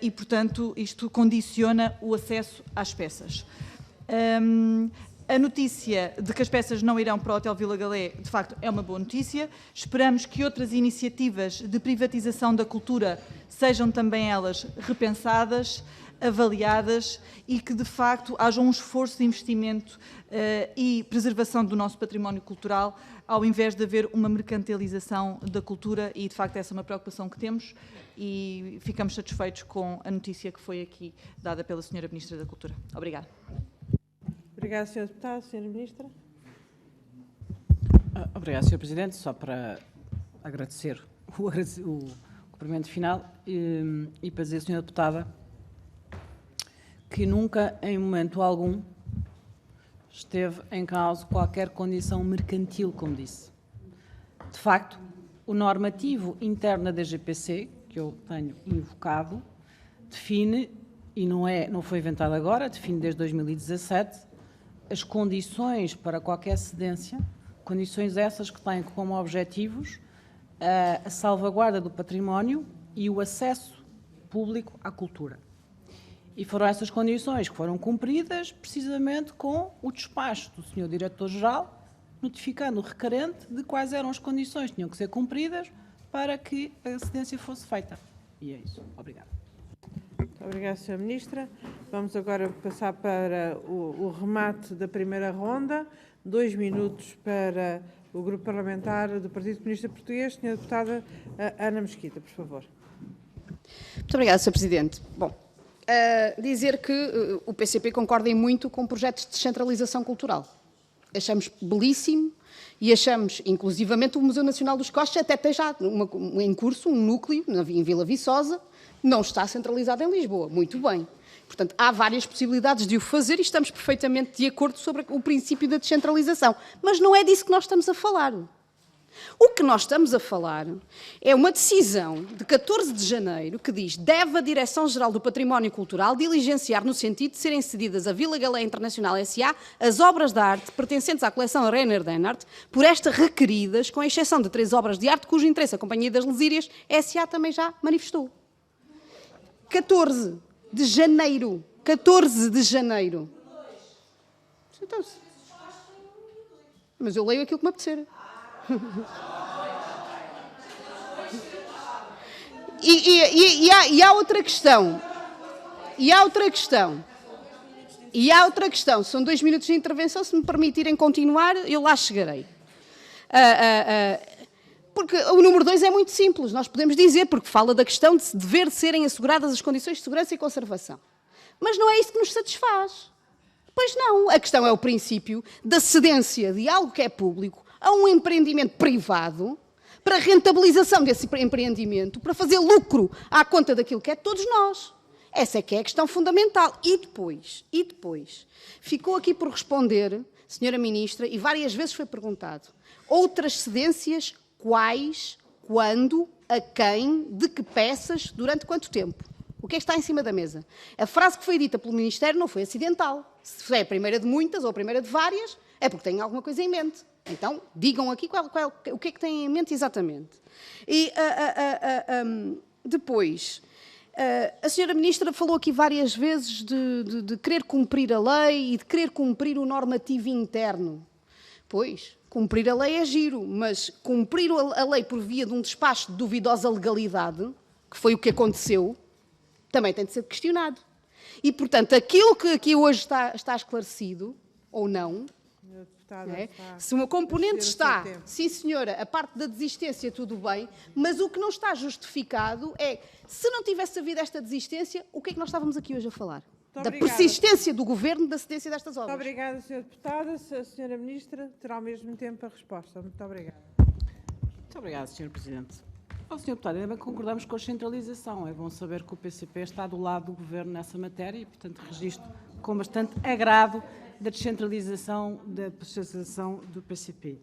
e, portanto, isto condiciona o acesso às peças. A notícia de que as peças não irão para o Hotel Vila Galé, de facto, é uma boa notícia. Esperamos que outras iniciativas de privatização da cultura sejam também elas repensadas, avaliadas e que, de facto, haja um esforço de investimento e preservação do nosso património cultural, ao invés de haver uma mercantilização da cultura, e, de facto, essa é uma preocupação que temos e ficamos satisfeitos com a notícia que foi aqui dada pela Sra. Ministra da Cultura. Obrigada. Obrigada, Sr. Deputado. Sra. Ministra. Obrigado, Sr. Presidente. Só para agradecer o cumprimento final e para dizer, Sra. Deputada, que nunca, em momento algum, esteve em causa qualquer condição mercantil, como disse. De facto, o normativo interno da DGPC, que eu tenho invocado, define, e não foi inventado agora, define desde 2017, as condições para qualquer cedência, condições essas que têm como objetivos a salvaguarda do património e o acesso público à cultura. E foram essas condições que foram cumpridas precisamente com o despacho do Sr. Diretor-Geral, notificando o requerente de quais eram as condições que tinham que ser cumpridas para que a cedência fosse feita. E é isso. Obrigada. Muito obrigada, Sra. Ministra. Vamos agora passar para o remate da primeira ronda. 2 minutos para o Grupo Parlamentar do Partido Comunista Português. Sra. Deputada Ana Mesquita, por favor. Muito obrigada, Sr. Presidente. Bom, dizer que o PCP concorda em muito com projetos de descentralização cultural. Achamos belíssimo e achamos, inclusivamente, o Museu Nacional dos Coches até tem já em curso um núcleo em Vila Viçosa, não está centralizado em Lisboa. Muito bem. Portanto, há várias possibilidades de o fazer e estamos perfeitamente de acordo sobre o princípio da descentralização. Mas não é disso que nós estamos a falar. O que nós estamos a falar é uma decisão de 14 de janeiro que diz: deve a Direção-Geral do Património Cultural diligenciar no sentido de serem cedidas à Vila Galé Internacional S.A. as obras de arte pertencentes à coleção Reiner Denart, por esta requeridas, com exceção de 3 obras de arte cujo interesse a Companhia das Lesírias S.A. também já manifestou. 14 de janeiro. 14 de janeiro. Então, mas eu leio aquilo que me apetecer. E há outra questão. E há outra questão. São 2 minutos de intervenção. Se me permitirem continuar, eu lá chegarei. Porque o número 2 é muito simples, nós podemos dizer, porque fala da questão de dever serem asseguradas as condições de segurança e conservação. Mas não é isso que nos satisfaz. Pois não, a questão é o princípio da cedência de algo que é público a um empreendimento privado para rentabilização desse empreendimento, para fazer lucro à conta daquilo que é de todos nós. Essa é que é a questão fundamental. E depois, ficou aqui por responder, Senhora Ministra, e várias vezes foi perguntado, outras cedências, quais, quando, a quem, de que peças, durante quanto tempo? O que é que está em cima da mesa? A frase que foi dita pelo Ministério não foi acidental. Se é a primeira de muitas ou a primeira de várias, é porque têm alguma coisa em mente. Então, digam aqui o que é que têm em mente exatamente. E depois, a Senhora Ministra falou aqui várias vezes de querer cumprir a lei e de querer cumprir o normativo interno. Pois, cumprir a lei é giro, mas cumprir a lei por via de um despacho de duvidosa legalidade, que foi o que aconteceu, também tem de ser questionado. E, portanto, aquilo que aqui hoje está esclarecido, ou não, é? Se uma componente está, sim senhora, a parte da desistência tudo bem, mas o que não está justificado é, se não tivesse havido esta desistência, o que é que nós estávamos aqui hoje a falar? Da persistência do Governo da cedência destas obras. Muito obrigada, Sra. Deputada. A Sra. Ministra terá ao mesmo tempo a resposta. Muito obrigada. Muito obrigada, Sr. Presidente. Sr. Deputado, ainda bem que concordamos com a centralização. É bom saber que o PCP está do lado do Governo nessa matéria e, portanto, registro com bastante agrado da descentralização do PCP.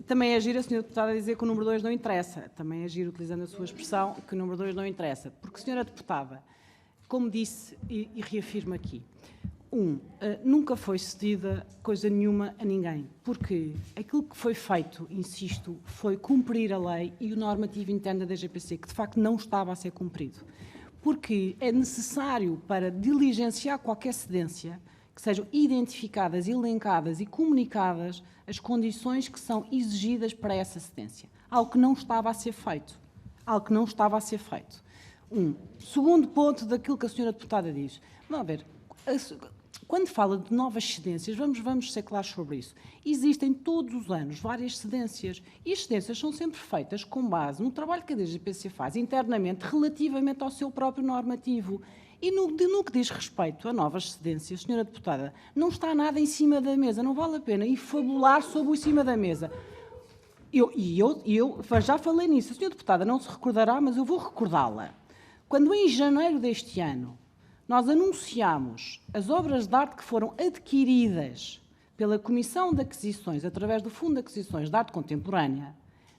Também é giro a Sra. Deputada dizer que o número 2 não interessa. Também é giro, utilizando a sua expressão, que o número 2 não interessa. Porque, Sra. Deputada, como disse e reafirmo aqui, nunca foi cedida coisa nenhuma a ninguém, porque aquilo que foi feito, insisto, foi cumprir a lei e o normativo interno da DGPC, que de facto não estava a ser cumprido. Porque é necessário, para diligenciar qualquer cedência, que sejam identificadas, elencadas e comunicadas as condições que são exigidas para essa cedência. Algo que não estava a ser feito. Segundo ponto daquilo que a Sra. Deputada diz. Vamos ver, quando fala de novas cedências, vamos ser claros sobre isso. Existem todos os anos várias cedências e as cedências são sempre feitas com base no trabalho que a DGPC faz internamente relativamente ao seu próprio normativo. E no que diz respeito a novas cedências, Sra. Deputada, não está nada em cima da mesa, não vale a pena ir fabular sobre o em cima da mesa. Eu já falei nisso, a Sra. Deputada não se recordará, mas eu vou recordá-la. Quando em janeiro deste ano nós anunciámos as obras de arte que foram adquiridas pela Comissão de Aquisições, através do Fundo de Aquisições de Arte Contemporânea,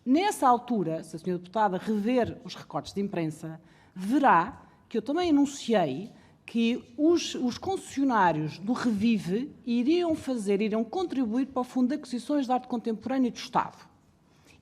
nessa altura, se a Sra. Deputada rever os recortes de imprensa, verá que eu também anunciei que os concessionários do Revive iriam contribuir para o Fundo de Aquisições de Arte Contemporânea do Estado.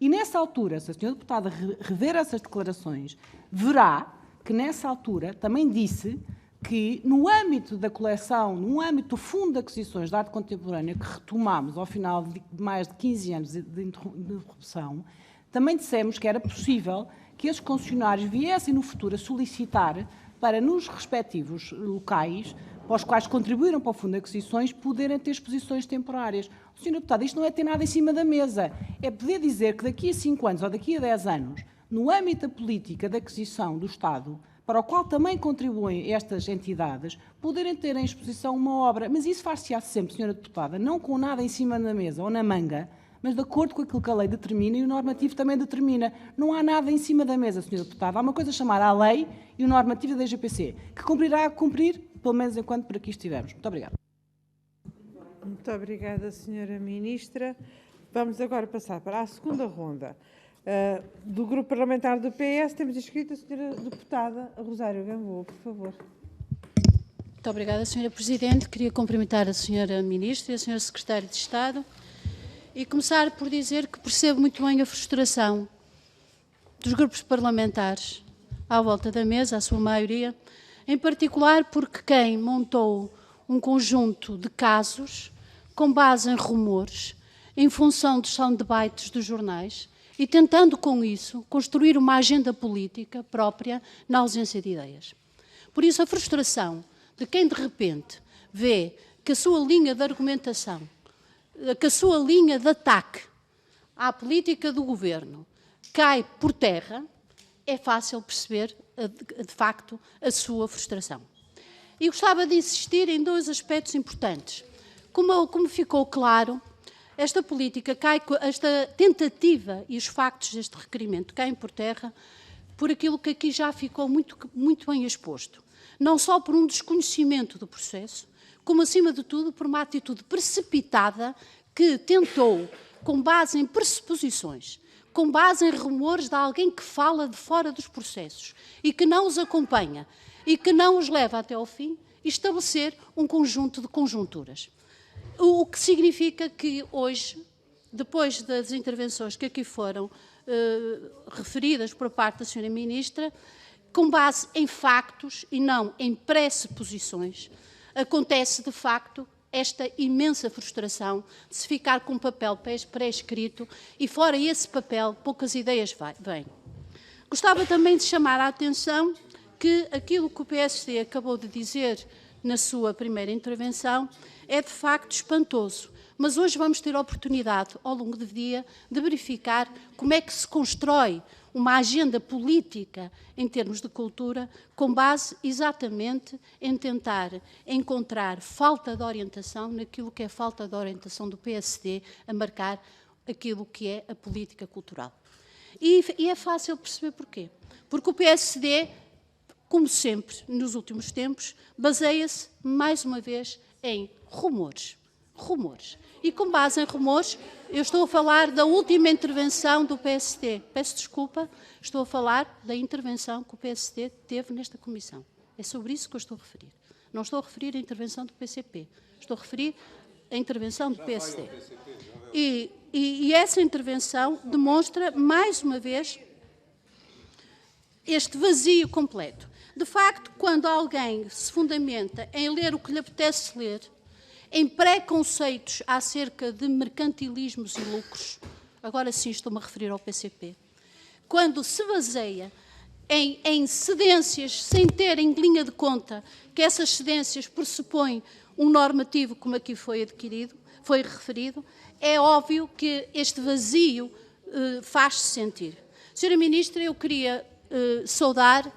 E nessa altura, se a Sra. Deputada rever essas declarações, verá que nessa altura também disse que no âmbito da coleção, no âmbito do Fundo de Aquisições de Arte Contemporânea, que retomámos ao final de mais de 15 anos de interrupção, também dissemos que era possível que esses concessionários viessem no futuro a solicitar para, nos respectivos locais, para os quais contribuíram para o Fundo de Aquisições, poderem ter exposições temporárias. Sr. Deputado, isto não é ter nada em cima da mesa. É poder dizer que daqui a 5 anos ou daqui a 10 anos, no âmbito da política de aquisição do Estado, para o qual também contribuem estas entidades, poderem ter em exposição uma obra. Mas isso far-se-á sempre, Sra. Deputada, não com nada em cima da mesa ou na manga, mas de acordo com aquilo que a lei determina e o normativo também determina. Não há nada em cima da mesa, Sra. Deputada. Há uma coisa chamada a lei e o normativo da DGPC, que cumprirá a cumprir, pelo menos enquanto por aqui estivermos. Muito obrigada. Muito obrigada, Sra. Ministra. Vamos agora passar para a segunda ronda. Do Grupo Parlamentar do PS, temos inscrita a Sra. Deputada Rosário Gamboa, por favor. Muito obrigada, Sra. Presidente. Queria cumprimentar a Sra. Ministra e a Sra. Secretária de Estado e começar por dizer que percebo muito bem a frustração dos grupos parlamentares à volta da mesa, a sua maioria, em particular porque quem montou um conjunto de casos com base em rumores, em função dos soundbites dos jornais e tentando com isso construir uma agenda política própria na ausência de ideias. Por isso a frustração de quem de repente vê que a sua linha de argumentação, que a sua linha de ataque à política do Governo, cai por terra, é fácil perceber, de facto, a sua frustração. E gostava de insistir em dois aspectos importantes. Como ficou claro, esta política esta tentativa e os factos deste requerimento caem por terra por aquilo que aqui já ficou muito bem exposto. Não só por um desconhecimento do processo, como, acima de tudo, por uma atitude precipitada que tentou, com base em pressuposições, com base em rumores de alguém que fala de fora dos processos e que não os acompanha e que não os leva até ao fim, estabelecer um conjunto de conjunturas. O que significa que hoje, depois das intervenções que aqui foram referidas por parte da Sra. Ministra, com base em factos e não em pressuposições, acontece de facto esta imensa frustração de se ficar com um papel pré-escrito e fora esse papel poucas ideias vêm. Gostava também de chamar a atenção que aquilo que o PSD acabou de dizer na sua primeira intervenção é de facto espantoso, mas hoje vamos ter a oportunidade, ao longo do dia, de verificar como é que se constrói uma agenda política em termos de cultura, com base exatamente em tentar encontrar falta de orientação naquilo que é falta de orientação do PSD a marcar aquilo que é a política cultural. E é fácil perceber porquê. Porque o PSD, como sempre nos últimos tempos, baseia-se, mais uma vez, em rumores. Rumores. E com base em rumores, eu estou a falar da última intervenção do PSD. Peço desculpa, estou a falar da intervenção que o PSD teve nesta comissão. É sobre isso que eu estou a referir. Não estou a referir a intervenção do PCP. Estou a referir a intervenção do PSD. E essa intervenção demonstra, mais uma vez, este vazio completo. De facto, quando alguém se fundamenta em ler o que lhe apetece ler, em preconceitos acerca de mercantilismos e lucros, agora sim estou-me a referir ao PCP, quando se baseia em cedências sem ter em linha de conta que essas cedências pressupõem um normativo como aqui foi referido, é óbvio que este vazio faz-se sentir. Sra. Ministra, eu queria saudar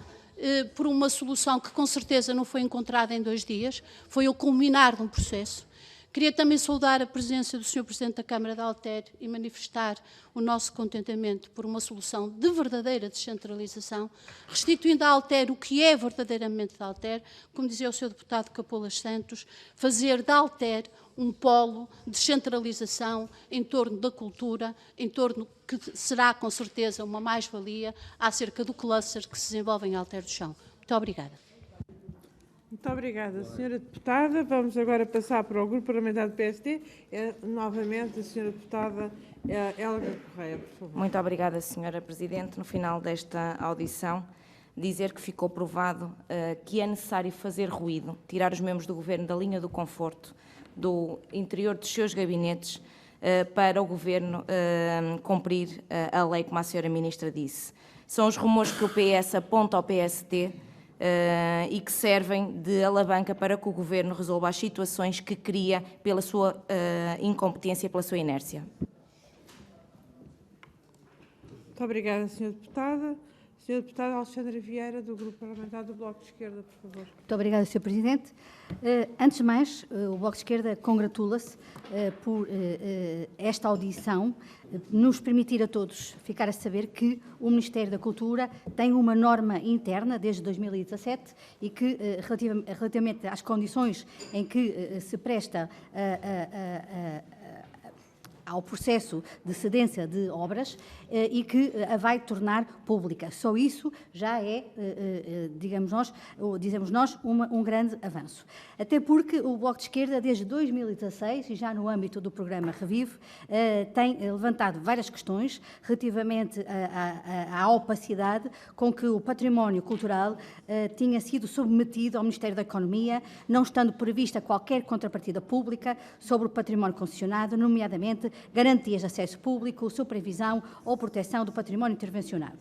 por uma solução que com certeza não foi encontrada em 2 dias, foi o culminar de um processo. Queria também saudar a presença do Sr. Presidente da Câmara de Alter e manifestar o nosso contentamento por uma solução de verdadeira descentralização, restituindo a Alter o que é verdadeiramente de Alter, como dizia o Sr. Deputado Capolas Santos, fazer da Alter um polo de descentralização em torno da cultura, em torno que será com certeza uma mais-valia acerca do cluster que se desenvolve em Alter do Chão. Muito obrigada. Muito obrigada, Sra. Deputada. Vamos agora passar para o Grupo Parlamentar do PSD. Novamente, a Sra. Deputada Helga Correia, por favor. Muito obrigada, Sra. Presidente. No final desta audição, dizer que ficou provado que é necessário fazer ruído, tirar os membros do Governo da linha do conforto, do interior dos seus gabinetes, para o Governo cumprir a lei, como a Sra. Ministra disse. São os rumores que o PS aponta ao PSD e que servem de alavanca para que o Governo resolva as situações que cria pela sua incompetência e pela sua inércia. Muito obrigada, Sra. Deputada. Sra. Deputada Alexandra Vieira, do Grupo Parlamentar do Bloco de Esquerda, por favor. Muito obrigada, Sr. Presidente. Antes de mais, o Bloco de Esquerda congratula-se por esta audição, nos permitir a todos ficar a saber que o Ministério da Cultura tem uma norma interna desde 2017 e que, relativamente às condições em que se presta ao processo de cedência de obras e que a vai tornar pública. Só isso já é, dizemos nós, um grande avanço. Até porque o Bloco de Esquerda, desde 2016, e já no âmbito do programa Revive, tem levantado várias questões relativamente à opacidade com que o património cultural tinha sido submetido ao Ministério da Economia, não estando prevista qualquer contrapartida pública sobre o património concessionado, nomeadamente garantias de acesso público, supervisão ou proteção do património intervencionado.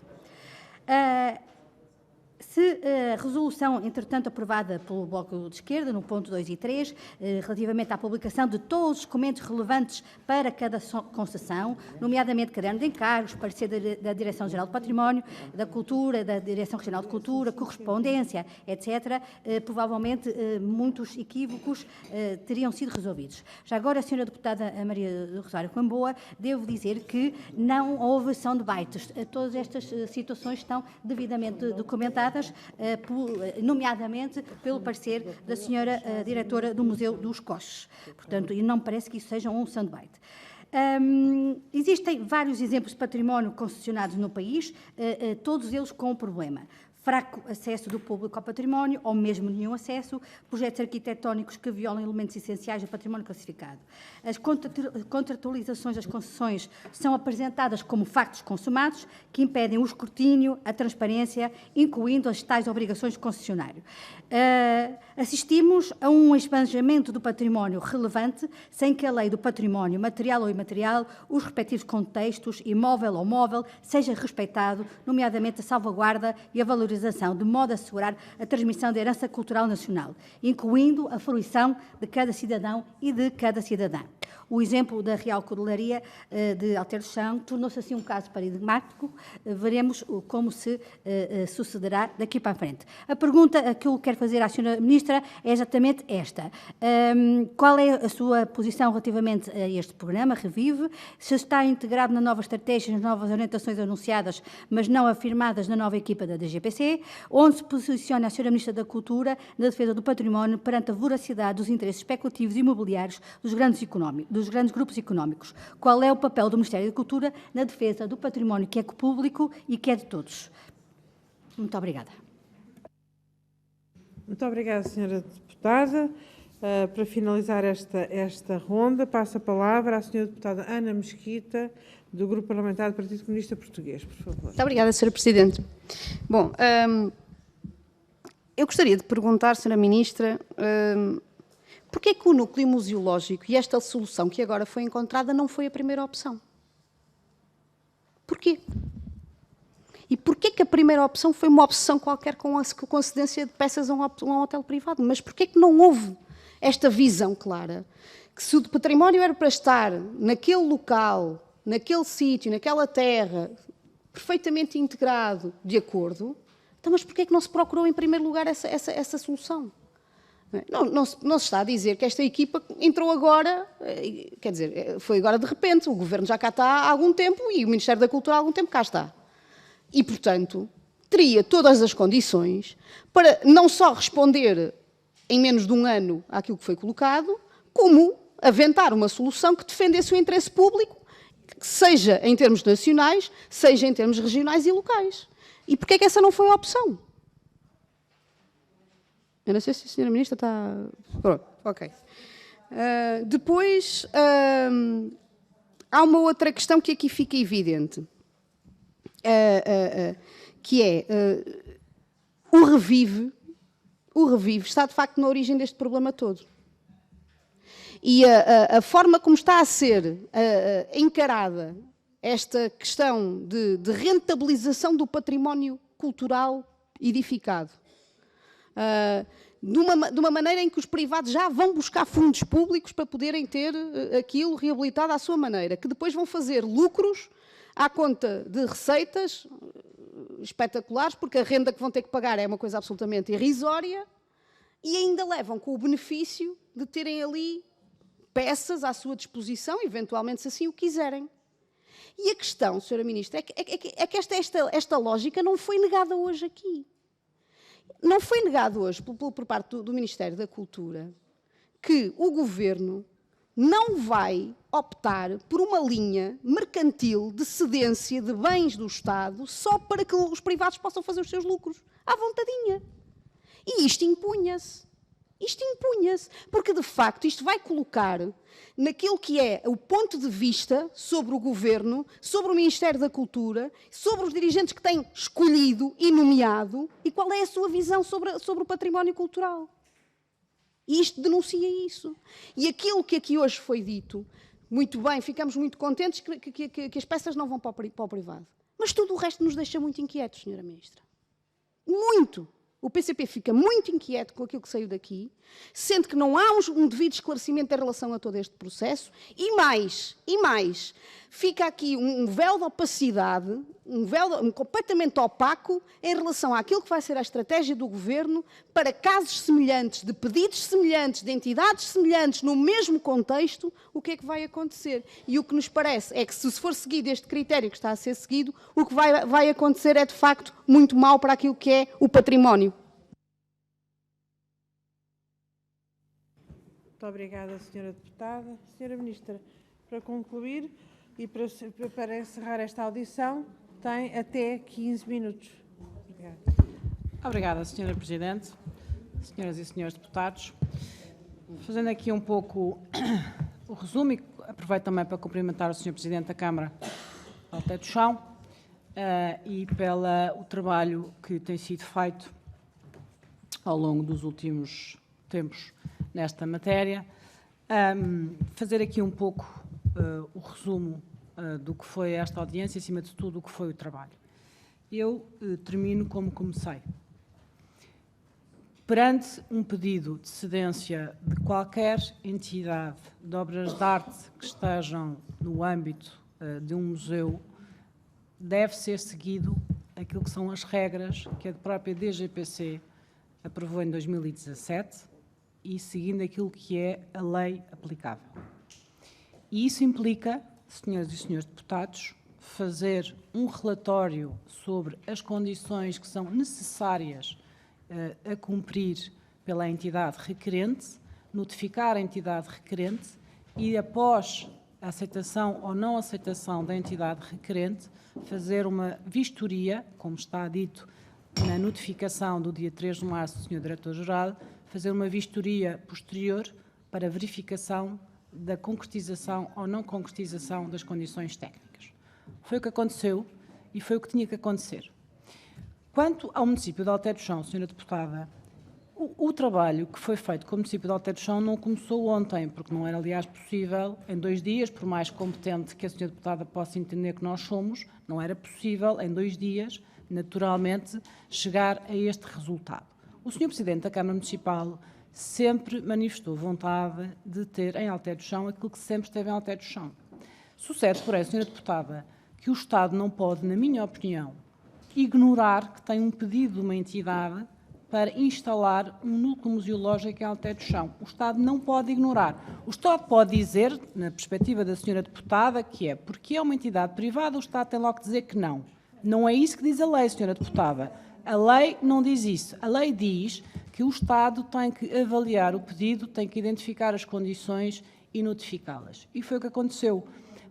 Se a resolução, entretanto, aprovada pelo Bloco de Esquerda, no ponto 2 e 3, relativamente à publicação de todos os documentos relevantes para cada concessão, nomeadamente caderno de encargos, parecer da Direção-Geral do Património, da Cultura, da Direção Regional de Cultura, correspondência, etc., provavelmente muitos equívocos teriam sido resolvidos. Já agora, a Sra. Deputada Maria do Rosário Camboa, devo dizer que não houve ação de bytes. Todas estas situações estão devidamente documentadas, nomeadamente pelo parecer da senhora diretora do Museu dos Coches. Portanto, e não me parece que isso seja um soundbite. Existem vários exemplos de património concessionados no país, todos eles com um problema. Fraco acesso do público ao património, ou mesmo nenhum acesso, projetos arquitetónicos que violam elementos essenciais do património classificado. As contratualizações das concessões são apresentadas como factos consumados que impedem o escrutínio, a transparência, incluindo as tais obrigações do concessionário. Assistimos a um esbanjamento do património relevante, sem que a lei do património, material ou imaterial, os respectivos contextos, imóvel ou móvel, seja respeitado, nomeadamente a salvaguarda e a valorização, de modo a assegurar a transmissão da herança cultural nacional, incluindo a fruição de cada cidadão e de cada cidadã. O exemplo da Real Cordelaria de Alter do Chão tornou-se assim um caso paradigmático. Veremos como se sucederá daqui para a frente. A pergunta que eu quero fazer à Sra. Ministra é exatamente esta. Qual é a sua posição relativamente a este programa, Revive? Se está integrado na nova estratégia, nas novas orientações anunciadas, mas não afirmadas na nova equipa da DGPC? Onde se posiciona a Sra. Ministra da Cultura na defesa do património perante a voracidade dos interesses especulativos e imobiliários dos grandes grupos económicos? Qual é o papel do Ministério da Cultura na defesa do património que é público e que é de todos? Muito obrigada. Muito obrigada, Sra. Deputada. Para finalizar esta ronda, passo a palavra à Sra. Deputada Ana Mesquita, do Grupo Parlamentar do Partido Comunista Português, por favor. Muito obrigada, Sra. Presidente. Bom, eu gostaria de perguntar, Sra. Ministra, porquê que o núcleo museológico e esta solução que agora foi encontrada não foi a primeira opção? Porquê? E porquê que a primeira opção foi uma opção qualquer com a cedência de peças a um hotel privado? Mas porquê que não houve esta visão clara? Que se o património era para estar naquele local, naquele sítio, naquela terra, perfeitamente integrado, de acordo, então, mas porquê que não se procurou em primeiro lugar essa solução? Não se está a dizer que esta equipa entrou agora, quer dizer, foi agora de repente, o Governo já cá está há algum tempo e o Ministério da Cultura há algum tempo cá está. E, portanto, teria todas as condições para não só responder em menos de um ano àquilo que foi colocado, como aventar uma solução que defendesse o interesse público, seja em termos nacionais, seja em termos regionais e locais. E porquê é que essa não foi a opção? Eu não sei se a Sra. Ministra está... Pronto, ok. Depois, há uma outra questão que aqui fica evidente, que é o Revive está, de facto, na origem deste problema todo. E a forma como está a ser encarada esta questão de rentabilização do património cultural edificado, de uma maneira em que os privados já vão buscar fundos públicos para poderem ter aquilo reabilitado à sua maneira, que depois vão fazer lucros à conta de receitas espetaculares, porque a renda que vão ter que pagar é uma coisa absolutamente irrisória, e ainda levam com o benefício de terem ali peças à sua disposição, eventualmente, se assim o quiserem. E a questão, Sra. Ministra, é que esta lógica não foi negada hoje aqui. Não foi negado hoje por parte do Ministério da Cultura que o Governo não vai optar por uma linha mercantil de cedência de bens do Estado só para que os privados possam fazer os seus lucros, à vontadinha. E isto impunha-se. Isto impunha-se, porque de facto isto vai colocar naquilo que é o ponto de vista sobre o Governo, sobre o Ministério da Cultura, sobre os dirigentes que têm escolhido e nomeado, e qual é a sua visão sobre o património cultural. E isto denuncia isso. E aquilo que aqui hoje foi dito, muito bem, ficamos muito contentes que as peças não vão para o privado. Mas tudo o resto nos deixa muito inquietos, Sra. Ministra. muito. O PCP fica muito inquieto com aquilo que saiu daqui, sente que não há um devido esclarecimento em relação a todo este processo e mais, fica aqui um véu de opacidade, um véu completamente opaco em relação àquilo que vai ser a estratégia do Governo para casos semelhantes, de pedidos semelhantes, de entidades semelhantes, no mesmo contexto, o que é que vai acontecer. E o que nos parece é que, se for seguido este critério que está a ser seguido, o que vai acontecer é, de facto, muito mau para aquilo que é o património. Muito obrigada, Sra. Deputada. Sra. Ministra, para concluir e para encerrar esta audição, tem até 15 minutos. Obrigada. Obrigada, Sra. Presidente, senhoras e senhores deputados. Fazendo aqui um pouco o resumo, e aproveito também para cumprimentar o Sr. Presidente da Câmara, ao Teto do Chão, e pelo trabalho que tem sido feito ao longo dos últimos tempos nesta matéria. Fazer aqui um pouco o resumo do que foi esta audiência, acima de tudo, o que foi o trabalho. Eu termino como comecei. Perante um pedido de cedência de qualquer entidade de obras de arte que estejam no âmbito de um museu, deve ser seguido aquilo que são as regras que a própria DGPC aprovou em 2017 e seguindo aquilo que é a lei aplicável. E isso implica, senhoras e senhores deputados, fazer um relatório sobre as condições que são necessárias a cumprir pela entidade requerente, notificar a entidade requerente e, após a aceitação ou não aceitação da entidade requerente, fazer uma vistoria, como está dito na notificação do dia 3 de março do Sr. Diretor-Geral, fazer uma vistoria posterior para verificação da concretização ou não concretização das condições técnicas. Foi o que aconteceu e foi o que tinha que acontecer. Quanto ao município de Alter do Chão, Sra. Deputada, o trabalho que foi feito com o município de Alter do Chão não começou ontem, porque não era, aliás, possível, em 2 dias, por mais competente que a Sra. Deputada possa entender que nós somos, não era possível, em 2 dias, naturalmente, chegar a este resultado. O Sr. Presidente da Câmara Municipal sempre manifestou vontade de ter em Alter do Chão aquilo que sempre esteve em Alter do Chão. Sucede, porém, Sra. Deputada, que o Estado não pode, na minha opinião, ignorar que tem um pedido de uma entidade para instalar um núcleo museológico em Alter do Chão. O Estado não pode ignorar. O Estado pode dizer, na perspectiva da Sra. Deputada, que é porque é uma entidade privada, o Estado tem logo que dizer que não. Não é isso que diz a lei, Sra. Deputada. A lei não diz isso. A lei diz que o Estado tem que avaliar o pedido, tem que identificar as condições e notificá-las. E foi o que aconteceu.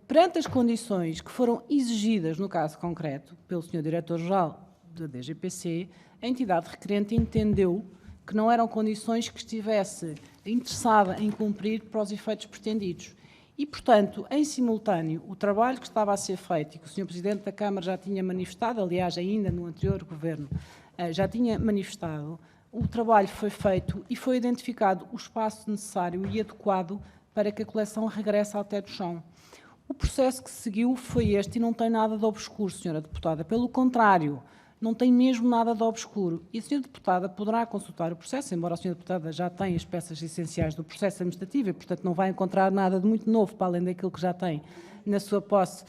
Perante as condições que foram exigidas, no caso concreto, pelo Sr. Diretor-Geral da DGPC, a entidade requerente entendeu que não eram condições que estivesse interessada em cumprir para os efeitos pretendidos. E, portanto, em simultâneo, o trabalho que estava a ser feito e que o Sr. Presidente da Câmara já tinha manifestado, aliás, ainda no anterior Governo, já tinha manifestado, o trabalho foi feito e foi identificado o espaço necessário e adequado para que a coleção regresse ao Alter do Chão. O processo que se seguiu foi este e não tem nada de obscuro, Sra. Deputada. Pelo contrário, não tem mesmo nada de obscuro. E a Sra. Deputada poderá consultar o processo, embora a Sra. Deputada já tenha as peças essenciais do processo administrativo e, portanto, não vai encontrar nada de muito novo para além daquilo que já tem na sua posse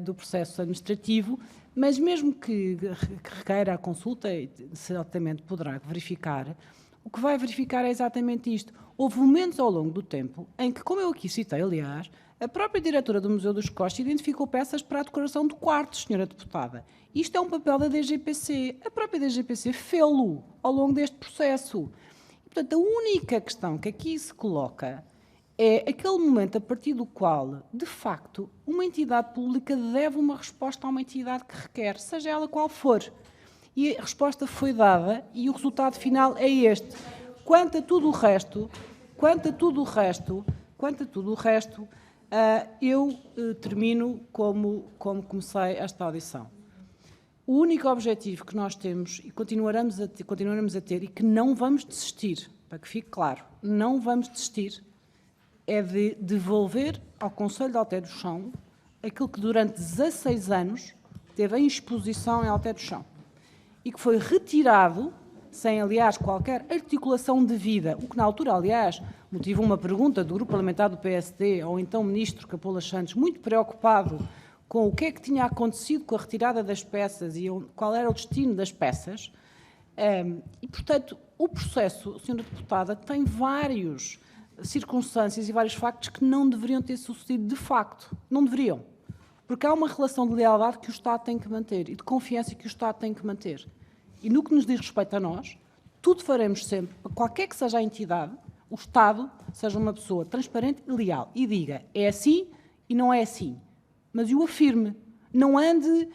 do processo administrativo, mas mesmo que requeira a consulta, certamente poderá verificar. O que vai verificar é exatamente isto. Houve momentos ao longo do tempo em que, como eu aqui citei, aliás, a própria diretora do Museu dos Coches identificou peças para a decoração de quartos, Sra. Deputada. Isto é um papel da DGPC. A própria DGPC fê-lo ao longo deste processo. E, portanto, a única questão que aqui se coloca é aquele momento a partir do qual, de facto, uma entidade pública deve uma resposta a uma entidade que requer, seja ela qual for. E a resposta foi dada e o resultado final é este. Quanto a tudo o resto, eu termino como comecei esta audição. O único objetivo que nós temos e continuaremos a ter e que não vamos desistir, para que fique claro, não vamos desistir, é de devolver ao Conselho de Alter do Chão aquilo que durante 16 anos teve em exposição em Alter do Chão. e que foi retirado sem, aliás, qualquer articulação devida, o que na altura, aliás, motivou uma pergunta do grupo parlamentar do PSD ao então ministro Capolas Santos, muito preocupado com o que é que tinha acontecido com a retirada das peças e qual era o destino das peças. E, portanto, o processo, senhora deputada, tem várias circunstâncias e vários factos que não deveriam ter sucedido de facto. Não deveriam. Porque há uma relação de lealdade que o Estado tem que manter e de confiança que o Estado tem que manter. E no que nos diz respeito a nós, tudo faremos sempre, para qualquer que seja a entidade, o Estado seja uma pessoa transparente e leal e diga é assim e não é assim. Mas o afirme. Não ande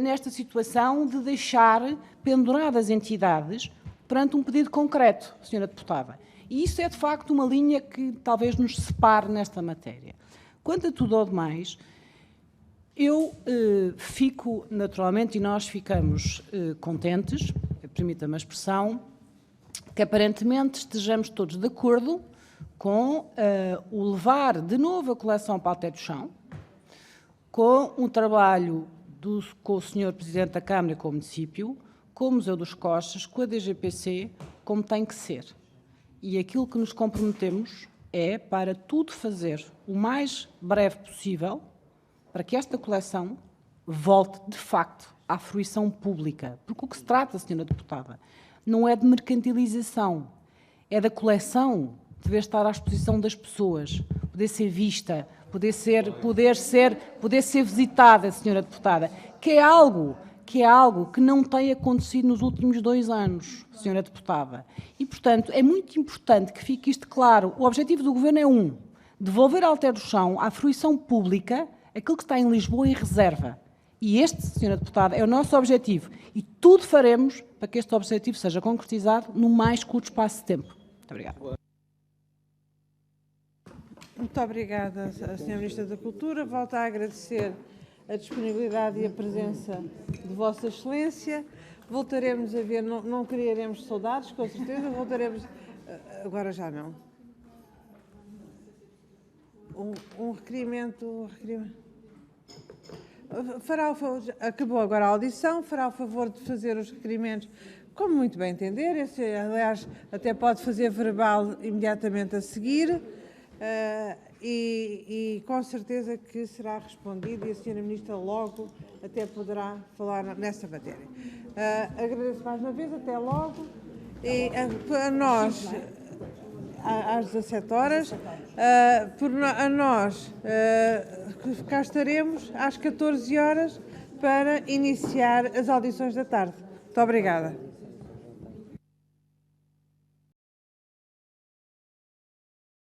nesta situação de deixar penduradas entidades perante um pedido concreto, senhora deputada. E isso é, de facto, uma linha que talvez nos separe nesta matéria. Quanto a tudo ao demais, eu fico, naturalmente, e nós ficamos contentes, permita-me a expressão, que aparentemente estejamos todos de acordo com o levar de novo a coleção para o teto do chão, com um trabalho com o Sr. Presidente da Câmara e com o município, com o Museu dos Costas, com a DGPC, como tem que ser. E aquilo que nos comprometemos é para tudo fazer o mais breve possível para que esta coleção volte, de facto, à fruição pública. Porque o que se trata, senhora deputada, não é de mercantilização, é da coleção dever estar à exposição das pessoas, poder ser vista, poder ser visitada, senhora deputada, que é algo que não tem acontecido nos últimos 2 anos, senhora deputada. E, portanto, é muito importante que fique isto claro. O objetivo do Governo é devolver ao Alter do Chão, à fruição pública, aquilo que está em Lisboa em reserva. E este, senhora deputada, é o nosso objetivo. E tudo faremos para que este objetivo seja concretizado no mais curto espaço de tempo. Muito obrigada. Muito obrigada, Sra. Ministra da Cultura. Volto a agradecer a disponibilidade e a presença de Vossa Excelência. Voltaremos a ver, não criaremos saudades, com certeza, voltaremos... Agora já não. Um requerimento... Acabou agora a audição, fará o favor de fazer os requerimentos como muito bem entender. Esse, aliás, até pode fazer verbal imediatamente a seguir. E com certeza que será respondido e a Sra. Ministra logo até poderá falar nessa matéria. Agradeço mais uma vez, até logo. E para nós, às 17 horas, cá estaremos às 14 horas para iniciar as audições da tarde. Muito obrigada.